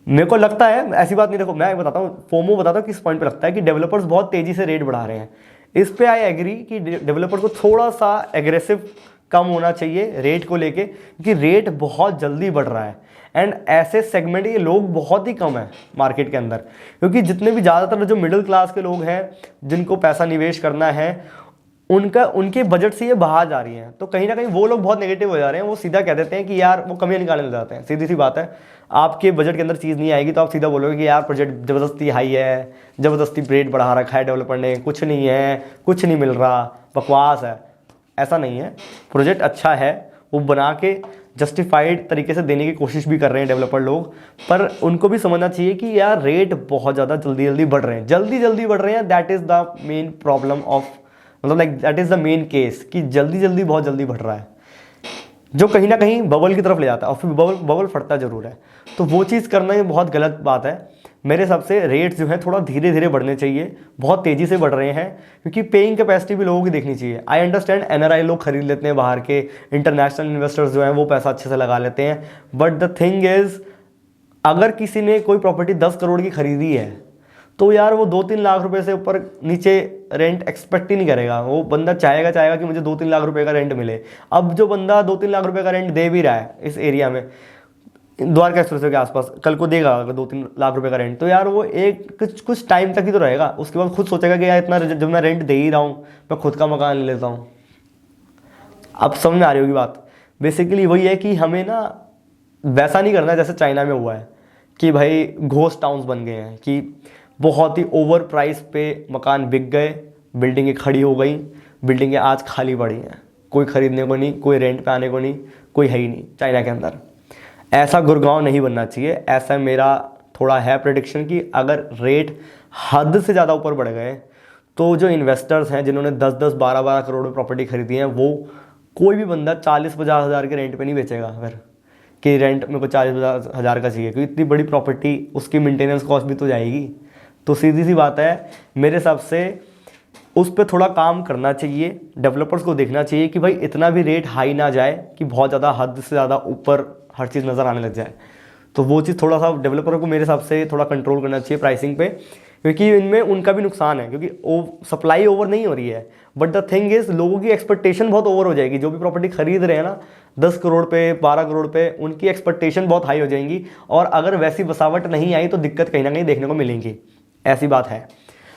मेरे को लगता है ऐसी बात नहीं, देखो मैं बताता हूँ, फोमो बताता हूँ किस पॉइंट पे लगता है कि डेवलपर्स बहुत तेज़ी से रेट बढ़ा रहे हैं। इस पे आई एग्री कि डेवलपर को थोड़ा सा एग्रेसिव कम होना चाहिए रेट को लेके, क्योंकि रेट बहुत जल्दी बढ़ रहा है। एंड ऐसे सेगमेंट ये लोग बहुत ही कम है मार्केट के अंदर, क्योंकि जितने भी ज़्यादातर जो मिडिल क्लास के लोग हैं जिनको पैसा निवेश करना है, उनके बजट से ये बाहर जा रही हैं। तो कहीं ना कहीं वो लोग बहुत नेगेटिव हो जा रहे हैं, वो सीधा कह देते हैं कि यार वो कमियां निकालने लग जाते हैं। सीधी सी बात है, आपके बजट के अंदर चीज़ नहीं आएगी तो आप सीधा बोलोगे कि यार प्रोजेक्ट ज़बरदस्ती हाई है, ज़बरदस्ती रेट बढ़ा रखा है डेवलपर ने, कुछ नहीं है, कुछ नहीं मिल रहा, बकवास है। ऐसा नहीं है, प्रोजेक्ट अच्छा है, वो बना के जस्टिफाइड तरीके से देने की कोशिश भी कर रहे हैं डेवलपर लोग, पर उनको भी समझना चाहिए कि यार रेट बहुत ज़्यादा जल्दी बढ़ रहे हैं, जल्दी बढ़ रहे हैं। That is the main problem of, मतलब that is the main case कि जल्दी बहुत जल्दी बढ़ रहा है, जो कहीं ना कहीं बबल की तरफ ले जाता है, और फिर बबल फटता जरूर है। तो वो चीज़ करना ये बहुत गलत बात है। मेरे हिसाब से रेट्स जो हैं थोड़ा धीरे बढ़ने चाहिए, बहुत तेज़ी से बढ़ रहे हैं, क्योंकि पेइंग कैपेसिटी भी लोगों की देखनी चाहिए। आई अंडरस्टैंड NRI लोग खरीद लेते हैं, बाहर के इंटरनेशनल इन्वेस्टर्स जो हैं वो पैसा अच्छे से लगा लेते हैं, बट द थिंग इज़ अगर किसी ने कोई प्रॉपर्टी 10 करोड़ की खरीदी है, तो यार वो 2-3 लाख रुपए से ऊपर नीचे रेंट एक्सपेक्ट ही नहीं करेगा। वो बंदा चाहेगा कि मुझे 2-3 लाख रुपए का रेंट मिले। अब जो बंदा 2-3 लाख रुपए का रेंट दे भी रहा है इस एरिया में, द्वारका एक्सप्रेसवे के आसपास, कल को देगा अगर 2-3 लाख रुपए का रेंट, तो यार वो कुछ टाइम तक ही तो रहेगा। उसके बाद खुद सोचेगा कि यार इतना जब मैं रेंट दे ही रहा हूँ, मैं खुद का मकान ले लेता हूँ। अब समझ में आ रही होगी बात। बेसिकली वही है कि हमें ना वैसा नहीं करना जैसे चाइना में हुआ है कि भाई घोस्ट टाउन्स बन गए हैं, कि बहुत ही ओवर प्राइस पे मकान बिक गए, बिल्डिंगें खड़ी हो गई, बिल्डिंगें आज खाली पड़ी हैं, कोई ख़रीदने को नहीं, कोई रेंट पे आने को नहीं, कोई है ही नहीं चाइना के अंदर। ऐसा गुड़गांव नहीं बनना चाहिए। ऐसा मेरा थोड़ा है प्रेडिक्शन कि अगर रेट हद से ज़्यादा ऊपर बढ़ गए तो जो इन्वेस्टर्स हैं जिन्होंने 10-10, 12-12 करोड़ में प्रॉपर्टी खरीदी है, वो कोई भी बंदा 40-50 हज़ार के रेंट पे नहीं बेचेगा। अगर कि रेंट मेरे को 40-50 हज़ार का चाहिए, क्योंकि इतनी बड़ी प्रॉपर्टी, उसकी मेंटेनेंस कॉस्ट भी तो जाएगी। तो सीधी सी बात है, मेरे हिसाब से उस पर थोड़ा काम करना चाहिए। डेवलपर्स को देखना चाहिए कि भाई इतना भी रेट हाई ना जाए कि बहुत ज़्यादा हद से ज़्यादा ऊपर हर चीज़ नज़र आने लग जाए। तो वो चीज़ थोड़ा सा डेवलपर को मेरे हिसाब से थोड़ा कंट्रोल करना चाहिए प्राइसिंग पे, क्योंकि इनमें उनका भी नुकसान है, क्योंकि सप्लाई ओवर नहीं हो रही है, बट द थिंग इज़ लोगों की एक्सपेक्टेशन बहुत ओवर हो जाएगी। जो भी प्रॉपर्टी खरीद रहे हैं ना 10 करोड़ पे, 12 करोड़ पे, उनकी एक्सपेक्टेशन बहुत हाई हो जाएंगी, और अगर वैसी बसावट नहीं आई तो दिक्कत कहीं ना कहीं देखने को मिलेंगी। ऐसी बात है।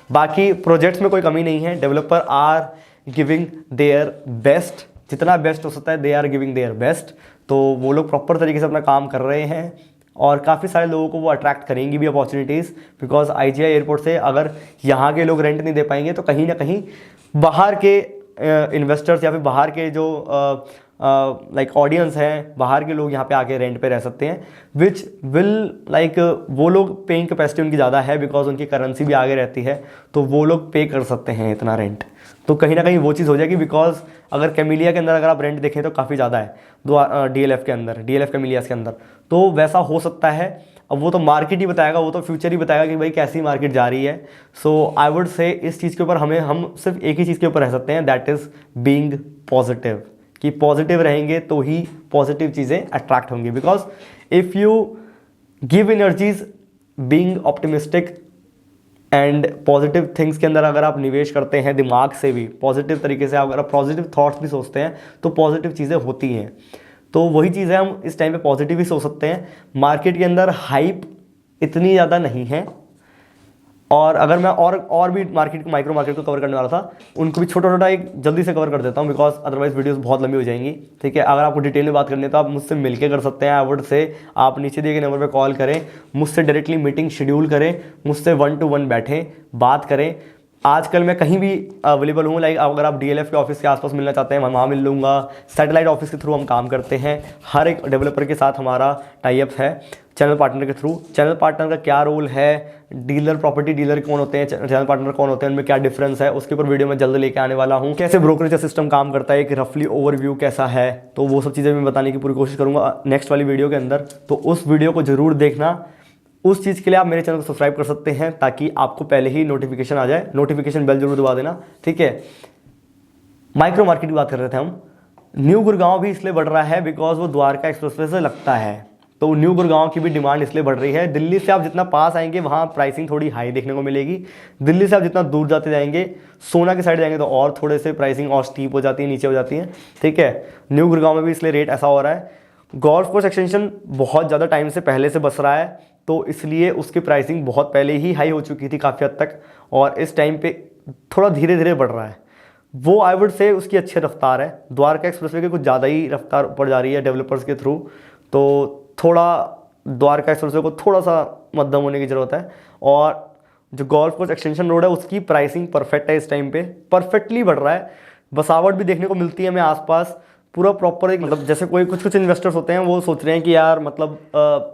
बाकी प्रोजेक्ट्स में कोई कमी नहीं है, developer are giving their best, जितना बेस्ट हो सकता है they are giving their best. तो वो लोग प्रॉपर तरीके से अपना काम कर रहे हैं, और काफ़ी सारे लोगों को वो अट्रैक्ट करेंगी भी अपॉर्चुनिटीज़, बिकॉज IGI एयरपोर्ट से अगर यहाँ के लोग रेंट नहीं दे पाएंगे तो कहीं ना कहीं बाहर के इन्वेस्टर्स या फिर बाहर के जो लाइक ऑडियंस है, बाहर के लोग यहाँ पे आके रेंट पे रह सकते हैं, विच विल लाइक वो लोग पेइंग कैपेसिटी उनकी ज़्यादा है बिकॉज उनकी करेंसी भी आगे रहती है, तो वो लोग पे कर सकते हैं इतना रेंट। तो कहीं ना कहीं वो चीज़ हो जाएगी, बिकॉज अगर कैमिलिया के अंदर अगर आप रेंट देखें तो काफ़ी ज़्यादा है DLF के अंदर, DLF कैमिलियास के अंदर, तो वैसा हो सकता है। अब वो तो मार्केट ही बताएगा, वो तो फ्यूचर ही बताएगा कि भाई कैसी मार्केट जा रही है। सो आई वुड से इस चीज़ के ऊपर हम सिर्फ एक ही चीज़ के ऊपर रह सकते हैं, दैट इज़ बीइंग पॉजिटिव, कि पॉजिटिव रहेंगे तो ही पॉजिटिव चीज़ें अट्रैक्ट होंगी। Because if you give energies being optimistic and positive things के अंदर अगर आप निवेश करते हैं दिमाग से भी, पॉजिटिव तरीके से अगर आप पॉजिटिव थॉट्स भी सोचते हैं तो पॉजिटिव चीज़ें होती हैं। तो वही चीज़ है, हम इस टाइम पे पॉजिटिव ही सोच सकते हैं। मार्केट के अंदर हाइप इतनी ज़्यादा नहीं है, और अगर मैं और भी मार्केट को, माइक्रो मार्केट को कवर करने वाला था, उनको भी छोटा छोटा एक जल्दी से कवर कर देता हूँ, बिकॉज अदरवाइज वीडियोस बहुत लंबी हो जाएंगी। ठीक है, अगर आपको डिटेल में बात करनी है तो आप मुझसे मिलके कर सकते हैं। आई वुड से आप नीचे दिए गए नंबर पे कॉल करें, मुझसे डायरेक्टली मीटिंग शेड्यूल करें, मुझसे 1 to 1 बैठें, बात करें। आजकल मैं कहीं भी अवेलेबल हूँ, लाइक अगर आप DLF के ऑफिस के आसपास मिलना चाहते हैं मैं वहाँ मिल लूँगा। सैटेलाइट ऑफिस के थ्रू हम काम करते हैं, हर एक डेवलपर के साथ हमारा टाई अप है चैनल पार्टनर के थ्रू। चैनल पार्टनर का क्या रोल है, डीलर, प्रॉपर्टी डीलर कौन होते हैं, चैनल पार्टनर कौन होते हैं, उनमें क्या डिफरेंस है, उसके ऊपर वीडियो में जल्द लेके आने वाला हूँ। कैसे ब्रोकरेज सिस्टम काम करता है, एक रफली ओवरव्यू कैसा है, तो वो सब चीज़ें मैं बताने की पूरी कोशिश करूँगा नेक्स्ट वाली वीडियो के अंदर। तो उस वीडियो को जरूर देखना। उस चीज़ के लिए आप मेरे चैनल को सब्सक्राइब कर सकते हैं ताकि आपको पहले ही नोटिफिकेशन आ जाए। नोटिफिकेशन बेल जरूर दबा देना, ठीक है। माइक्रो मार्केट की बात कर रहे थे हम। न्यू गुड़गांव भी इसलिए बढ़ रहा है बिकॉज वो द्वारका एक्सप्रेसवे से लगता है, तो न्यू गुड़गांव की भी डिमांड इसलिए बढ़ रही है। दिल्ली से आप जितना पास आएंगे वहाँ प्राइसिंग थोड़ी हाई देखने को मिलेगी। दिल्ली से आप जितना दूर जाते जाएंगे, सोना की साइड जाएंगे तो और थोड़े से प्राइसिंग और स्टीप हो जाती है, नीचे हो जाती है, ठीक है। न्यू गुड़गांव में भी इसलिए रेट ऐसा हो रहा है। गोल्फ कोर्स एक्सटेंशन बहुत ज़्यादा टाइम से पहले से बस रहा है, तो इसलिए उसकी प्राइसिंग बहुत पहले ही हाई हो चुकी थी काफ़ी हद तक, और इस टाइम पे थोड़ा धीरे धीरे बढ़ रहा है। वो आई वुड से उसकी अच्छी रफ्तार है। द्वारका एक्सप्रेसवे की कुछ ज़्यादा ही रफ्तार ऊपर जा रही है डेवलपर्स के थ्रू, तो थोड़ा द्वारका एक्सप्रेसवे को थोड़ा सा मध्यम होने की ज़रूरत है। और जो गोल्फ कोर्स एक्सटेंशन रोड है उसकी प्राइसिंग परफेक्ट है, इस टाइम पे परफेक्टली बढ़ रहा है। बसावट भी देखने को मिलती है हमें आसपास, पूरा प्रॉपर एक, मतलब जैसे कोई कुछ इन्वेस्टर्स होते हैं वो सोच रहे हैं कि यार मतलब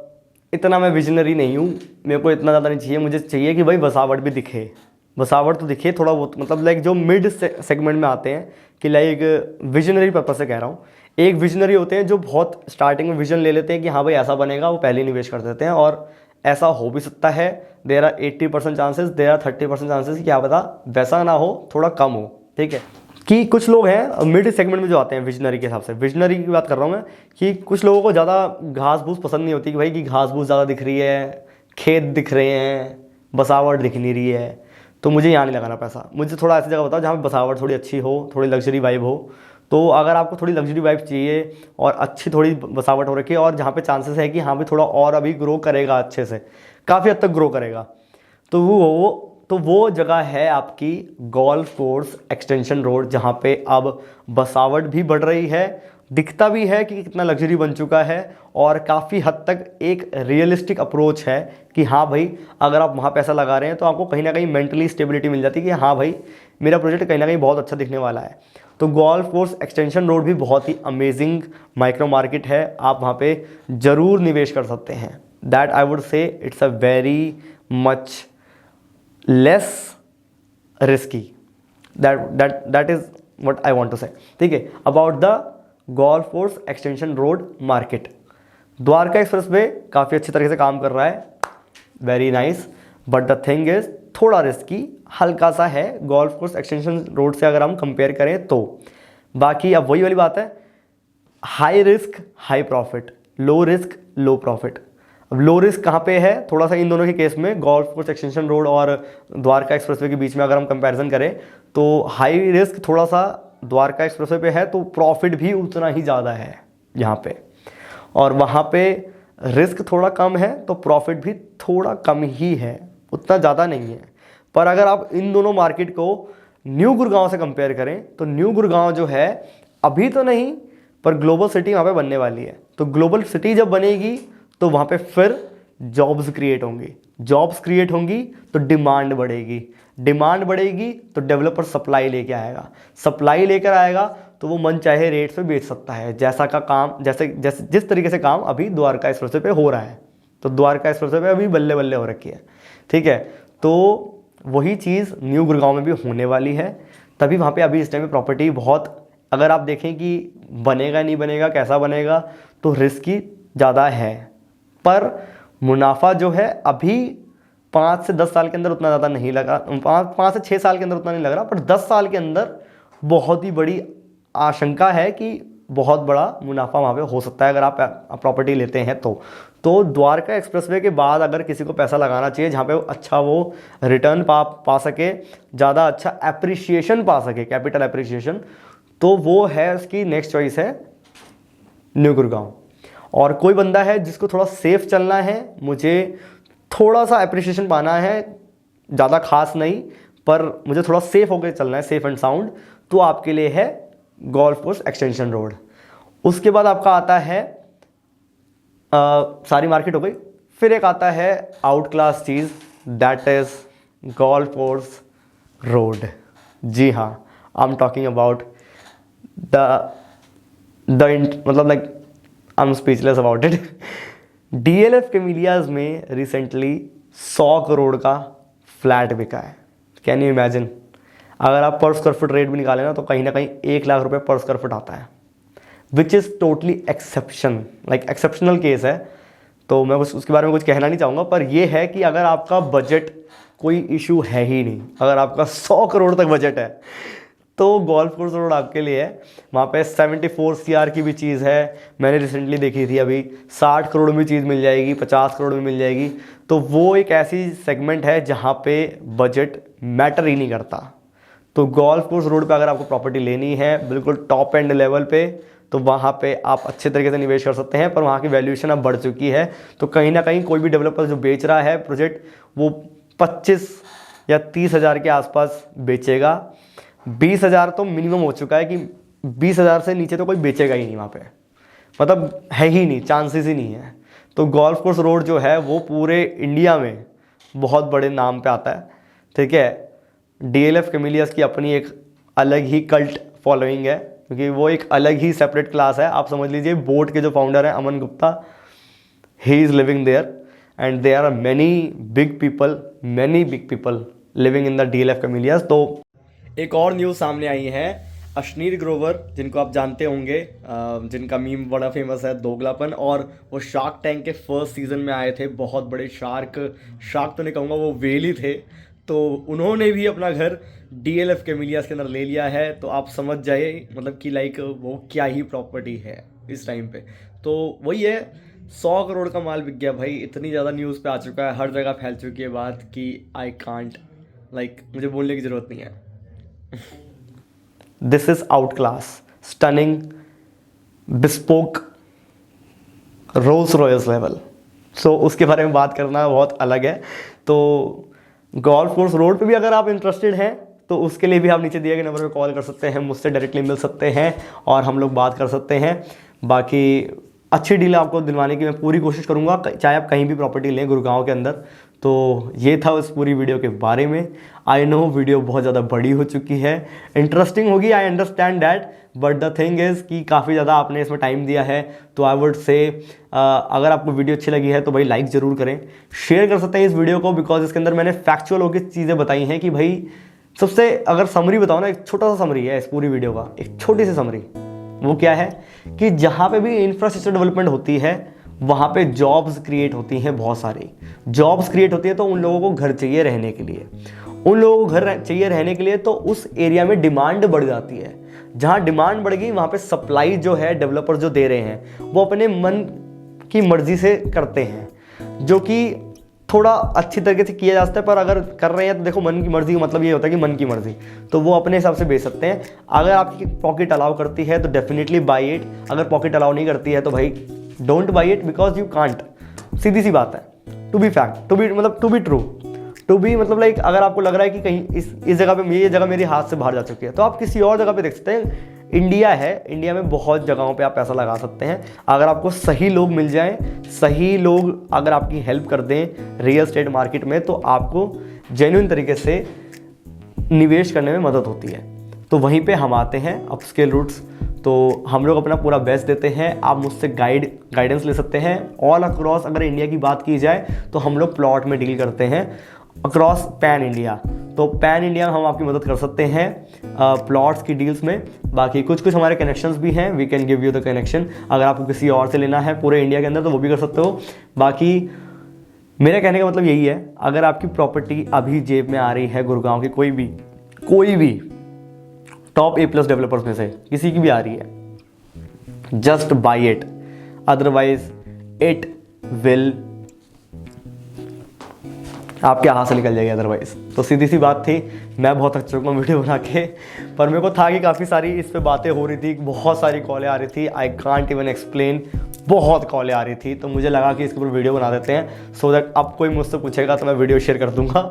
इतना मैं विजनरी नहीं हूँ, मेरे को इतना ज़्यादा नहीं चाहिए, मुझे चाहिए कि भाई बसावट भी दिखे, बसावट तो दिखे थोड़ा बहुत, मतलब लाइक जो मिड सेगमेंट में आते हैं, कि लाइक विजनरी पर्पज से कह रहा हूँ। एक विजनरी होते हैं जो बहुत स्टार्टिंग में विजन ले लेते हैं कि हाँ भाई ऐसा बनेगा, वो पहले निवेश कर देते हैं, और ऐसा हो भी सकता है। There are 80% chances, there are 30% chances कि क्या पता वैसा ना हो, थोड़ा कम हो, ठीक है। कि कुछ लोग हैं मिड सेगमेंट में जो आते हैं विजनरी के हिसाब से, विजनरी की बात कर रहा हूँ मैं, कि कुछ लोगों को ज़्यादा घास भूस पसंद नहीं होती, कि भाई कि घास भूस ज़्यादा दिख रही है, खेत दिख रहे हैं, बसावट दिख नहीं रही है, तो मुझे यहाँ नहीं लगाना पैसा। मुझे थोड़ा ऐसी जगह बताओ जहाँ पे बसावट थोड़ी अच्छी हो, थोड़ी लग्जरी वाइब हो। तो अगर आपको थोड़ी लग्जरी वाइब चाहिए और अच्छी थोड़ी बसावट हो रखी है, और जहाँ पे चांसेस है कि हाँ भी थोड़ा और अभी ग्रो करेगा, अच्छे से काफ़ी हद तक ग्रो करेगा, तो वो जगह है आपकी गोल्फ कोर्स एक्सटेंशन रोड, जहाँ पे अब बसावट भी बढ़ रही है, दिखता भी है कि कितना लग्जरी बन चुका है, और काफ़ी हद तक एक रियलिस्टिक अप्रोच है कि हाँ भाई अगर आप वहाँ पैसा लगा रहे हैं तो आपको कहीं ना कहीं मेंटली स्टेबिलिटी मिल जाती है कि हाँ भाई मेरा प्रोजेक्ट कहीं ना कहीं बहुत अच्छा दिखने वाला है। तो गोल्फ कोर्स एक्सटेंशन रोड भी बहुत ही अमेजिंग माइक्रो मार्केट है, आप वहाँ पे ज़रूर निवेश कर सकते हैं। That I would say it's a very much less risky, that is what I want to say, ठीक है। About the golf course extension road market, Dwarka expressway काफ़ी अच्छी तरीके से काम कर रहा है, very nice, but the thing is थोड़ा रिस्की हल्का सा है गोल्फ कोर्स एक्सटेंशन रोड से अगर हम कंपेयर करें तो। बाकी अब वही वाली बात है, high risk high profit, low risk low profit. अब लो रिस्क कहाँ पे है, थोड़ा सा इन दोनों के केस में गोल्फ कोर्स एक्सटेंशन रोड और द्वारका एक्सप्रेसवे के बीच में अगर हम कंपैरिजन करें तो हाई रिस्क थोड़ा सा द्वारका एक्सप्रेसवे पे है, तो प्रॉफिट भी उतना ही ज़्यादा है यहाँ पे, और वहाँ पे रिस्क थोड़ा कम है तो प्रॉफिट भी थोड़ा कम ही है, उतना ज़्यादा नहीं है। पर अगर आप इन दोनों मार्केट को न्यू गुड़गांव से कंपेयर करें तो न्यू गुड़गांव जो है अभी तो नहीं, पर ग्लोबल सिटी वहाँ पे बनने वाली है। तो ग्लोबल सिटी जब बनेगी तो वहाँ पे फिर जॉब्स क्रिएट होंगी, जॉब्स क्रिएट होंगी तो डिमांड बढ़ेगी, डिमांड बढ़ेगी तो डेवलपर सप्लाई लेके आएगा, सप्लाई लेकर आएगा तो वो मन चाहे रेट पे बेच सकता है। जैसा का काम जैसे जैसे जिस तरीके से काम अभी द्वारका एक्सप्रेसवे पे हो रहा है, तो द्वारका एक्सप्रेसवे पे अभी बल्ले बल्ले हो रखी है, ठीक है। तो वही चीज़ न्यू गुड़गांव में भी होने वाली है। तभी वहाँ पे अभी इस टाइम में प्रॉपर्टी बहुत, अगर आप देखें कि बनेगा नहीं बनेगा कैसा बनेगा, तो रिस्की ज़्यादा है, पर मुनाफा जो है अभी 5 से 10 साल के अंदर उतना ज़्यादा नहीं लगा, 5 से 6 साल के अंदर उतना नहीं लग रहा, पर 10 साल के अंदर बहुत ही बड़ी आशंका है कि बहुत बड़ा मुनाफा वहाँ पे हो सकता है अगर आप प्रॉपर्टी लेते हैं तो द्वारका एक्सप्रेसवे के बाद अगर किसी को पैसा लगाना चाहिए जहाँ पे अच्छा वो रिटर्न पा सके, ज़्यादा अच्छा एप्रिशिएशन पा सके, कैपिटल एप्रिशिएशन, तो वो है उसकी नेक्स्ट चॉइस है न्यू गुड़गांव। और कोई बंदा है जिसको थोड़ा सेफ चलना है, मुझे थोड़ा सा एप्रिशिएशन पाना है, ज़्यादा खास नहीं पर मुझे थोड़ा सेफ होकर चलना है, सेफ एंड साउंड, तो आपके लिए है गोल्फ कोर्स एक्सटेंशन रोड। उसके बाद आपका आता है सारी मार्केट हो गई, फिर एक आता है आउट क्लास चीज़, that is golf course road. जी हाँ, I am talking about the मतलब like I am speechless about it. DLF Camellias में रिसेंटली 100 करोड़ का फ्लैट बिका है। Can you imagine? अगर आप पर स्क्वायर फुट रेट भी निकालें ना कहीं 1 लाख रुपए पर स्क्वायर फुट आता है, which is totally exception, like exceptional case है। तो मैं उसके बारे में कुछ कहना नहीं चाहूँगा, पर यह है कि अगर आपका बजट कोई इशू है ही नहीं, अगर आपका 100 करोड़ तक बजट है, तो गोल्फ कोर्स रोड आपके लिए है। वहाँ पे 74 CR की भी चीज़ है, मैंने रिसेंटली देखी थी, अभी 60 करोड़ में चीज़ मिल जाएगी, 50 करोड़ में मिल जाएगी। तो वो एक ऐसी सेगमेंट है जहाँ पे बजट मैटर ही नहीं करता। तो गोल्फ कोर्स रोड पे अगर आपको प्रॉपर्टी लेनी है बिल्कुल टॉप एंड लेवल पे, तो वहाँ पे आप अच्छे तरीके से निवेश कर सकते हैं। पर वहाँ की वैल्यूएशन अब बढ़ चुकी है, तो कहीं ना कहीं कोई भी डेवलपर जो बेच रहा है प्रोजेक्ट, वो 25 या 30 हज़ार के आसपास बेचेगा। 20 हज़ार तो मिनिमम हो चुका है कि 20 हज़ार से नीचे तो कोई बेचेगा ही नहीं वहाँ पे, मतलब है ही नहीं, चांसेस ही नहीं है। तो गोल्फ कोर्स रोड जो है वो पूरे इंडिया में बहुत बड़े नाम पे आता है, ठीक है। डीएलएफ कैमेलियाज की अपनी एक अलग ही कल्ट फॉलोइंग है, क्योंकि वो एक अलग ही सेपरेट क्लास है। आप समझ लीजिए बोट के जो फाउंडर हैं Aman Gupta, he is living there and there are many big people living in the DLF Camellias. तो एक और न्यूज़ सामने आई है, अश्नीर ग्रोवर जिनको आप जानते होंगे, जिनका मीम बड़ा फेमस है दोगलापन, और वो शार्क टैंक के फर्स्ट सीजन में आए थे, बहुत बड़े शार्क तो नहीं कहूँगा, वो वेल ही थे। तो उन्होंने भी अपना घर डीएलएफ कैमेलियाज के अंदर ले लिया है। तो आप समझ जाइए मतलब कि लाइक वो क्या ही प्रॉपर्टी है इस टाइम पे। तो वही है, 100 करोड़ का माल बिक गया भाई। इतनी ज़्यादा न्यूज़ पे आ चुका है, हर जगह फैल चुकी है बात कि आई कांट, लाइक मुझे बोलने की ज़रूरत नहीं है। This is out class, stunning, bespoke, Rolls Royce level. So उसके बारे में बात करना बहुत अलग है। तो गोल्फ कोर्स रोड पे भी अगर आप इंटरेस्टेड हैं तो उसके लिए भी आप नीचे दिए गए नंबर पे कॉल कर सकते हैं, मुझसे डायरेक्टली मिल सकते हैं और हम लोग बात कर सकते हैं। बाकी अच्छी डील आपको दिलवाने की मैं पूरी कोशिश करूंगा, चाहे आप कहीं भी प्रॉपर्टी लें गुड़गांव के अंदर। तो ये था उस पूरी वीडियो के बारे में। आई नो वीडियो बहुत ज़्यादा बड़ी हो चुकी है, इंटरेस्टिंग होगी, I understand that, but the thing is कि काफ़ी ज़्यादा आपने इसमें टाइम दिया है। तो आई वुड से अगर आपको वीडियो अच्छी लगी है तो भाई लाइक ज़रूर करें, शेयर कर सकते हैं इस वीडियो को, बिकॉज इसके अंदर मैंने फैक्चुअल होकर चीज़ें बताई हैं कि भाई सबसे अगर समरी बताओ ना, एक छोटा सा समरी है इस पूरी वीडियो का, एक छोटी सी समरी। वो क्या है कि जहाँ पे भी इंफ्रास्ट्रक्चर डेवलपमेंट होती है वहाँ पे जॉब्स क्रिएट होती हैं, बहुत सारी जॉब्स क्रिएट होती है। तो उन लोगों को घर चाहिए रहने के लिए, उन लोगों को घर चाहिए रहने के लिए, तो उस एरिया में डिमांड बढ़ जाती है। जहाँ डिमांड बढ़ गई वहाँ पे सप्लाई जो है डेवलपर जो दे रहे हैं वो अपने मन की मर्जी से करते हैं, जो कि थोड़ा अच्छी तरीके से किया जा सकता है। पर अगर कर रहे हैं तो देखो, मन की मर्जी का मतलब ये होता है कि मन की मर्जी, तो वो अपने हिसाब से बेच सकते हैं। अगर आपकी पॉकेट अलाउ करती है तो डेफिनेटली बाई इट, अगर पॉकेट अलाउ नहीं करती है तो भाई don't buy it, because you can't. सीधी सी बात है, to be fact, to be true, to be मतलब लाइक अगर आपको लग रहा है कि कहीं इस जगह पे ये जगह मेरे हाथ से बाहर जा चुकी है तो आप किसी और जगह पे देख सकते हैं। इंडिया है, इंडिया में बहुत जगहों पे आप पैसा लगा सकते हैं अगर आपको सही लोग मिल जाएं, सही लोग अगर आपकी हेल्प कर दें रियल एस्टेट मार्केट में, तो आपको जेन्युइन तरीके से निवेश करने में मदद होती है। तो वहीं पे हम आते हैं अपस्केल रूट्स। तो हम लोग अपना पूरा बेस्ट देते हैं। आप मुझसे गाइडेंस ले सकते हैं ऑल अक्रॉस। अगर इंडिया की बात की जाए तो हम लोग प्लॉट में डील करते हैं अक्रॉस पैन इंडिया। तो पैन इंडिया हम आपकी मदद कर सकते हैं प्लॉट्स की डील्स में। बाकी कुछ हमारे कनेक्शंस भी हैं, we can give you the connection. अगर आपको किसी और से लेना है पूरे इंडिया के अंदर तो वो भी कर सकते हो। बाकी मेरे कहने का मतलब यही है, अगर आपकी प्रॉपर्टी अभी जेब में आ रही है गुड़गांव की कोई भी टॉप A+ डेवलपर्स में से किसी की भी आ रही है, just by it, otherwise it will आपके हाथ से निकल जाएगी अदरवाइज। तो सीधी सी बात थी, मैं बहुत थक चुका हूँ वीडियो बना के, पर मेरे को था कि काफ़ी सारी इस पे बातें हो रही थी, बहुत सारी कॉलें आ रही थी, आई कांट इवन एक्सप्लेन, बहुत कॉलें आ रही थी। तो मुझे लगा कि इसके ऊपर वीडियो बना देते हैं सो दैट अब कोई मुझसे पूछेगा तो मैं वीडियो शेयर कर दूंगा।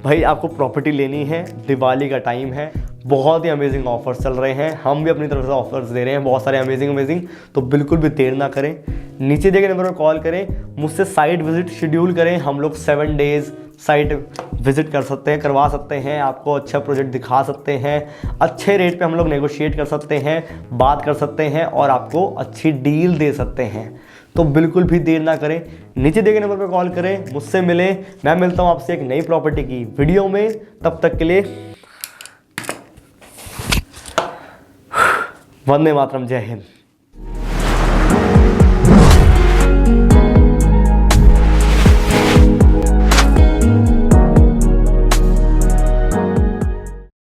भाई आपको प्रॉपर्टी लेनी है, दिवाली का टाइम है, बहुत ही अमेजिंग ऑफर्स चल रहे हैं, हम भी अपनी तरफ से ऑफर्स दे रहे हैं बहुत सारे अमेजिंग। तो बिल्कुल भी देर ना करें, नीचे दिए गए नंबर पर कॉल करें, मुझसे साइट विजिट शेड्यूल करें। हम लोग 7 डेज साइट विजिट करवा सकते हैं, आपको अच्छा प्रोजेक्ट दिखा सकते हैं, अच्छे रेट पे हम लोग नेगोशिएट कर सकते हैं, बात कर सकते हैं और आपको अच्छी डील दे सकते हैं। तो बिल्कुल भी देर ना करें, नीचे दिए गए नंबर पर कॉल करें, मुझसे मिलें। मैं मिलता हूं आपसे एक नई प्रॉपर्टी की वीडियो में, तब तक के लिए वंदे मातरम, जय हिंद।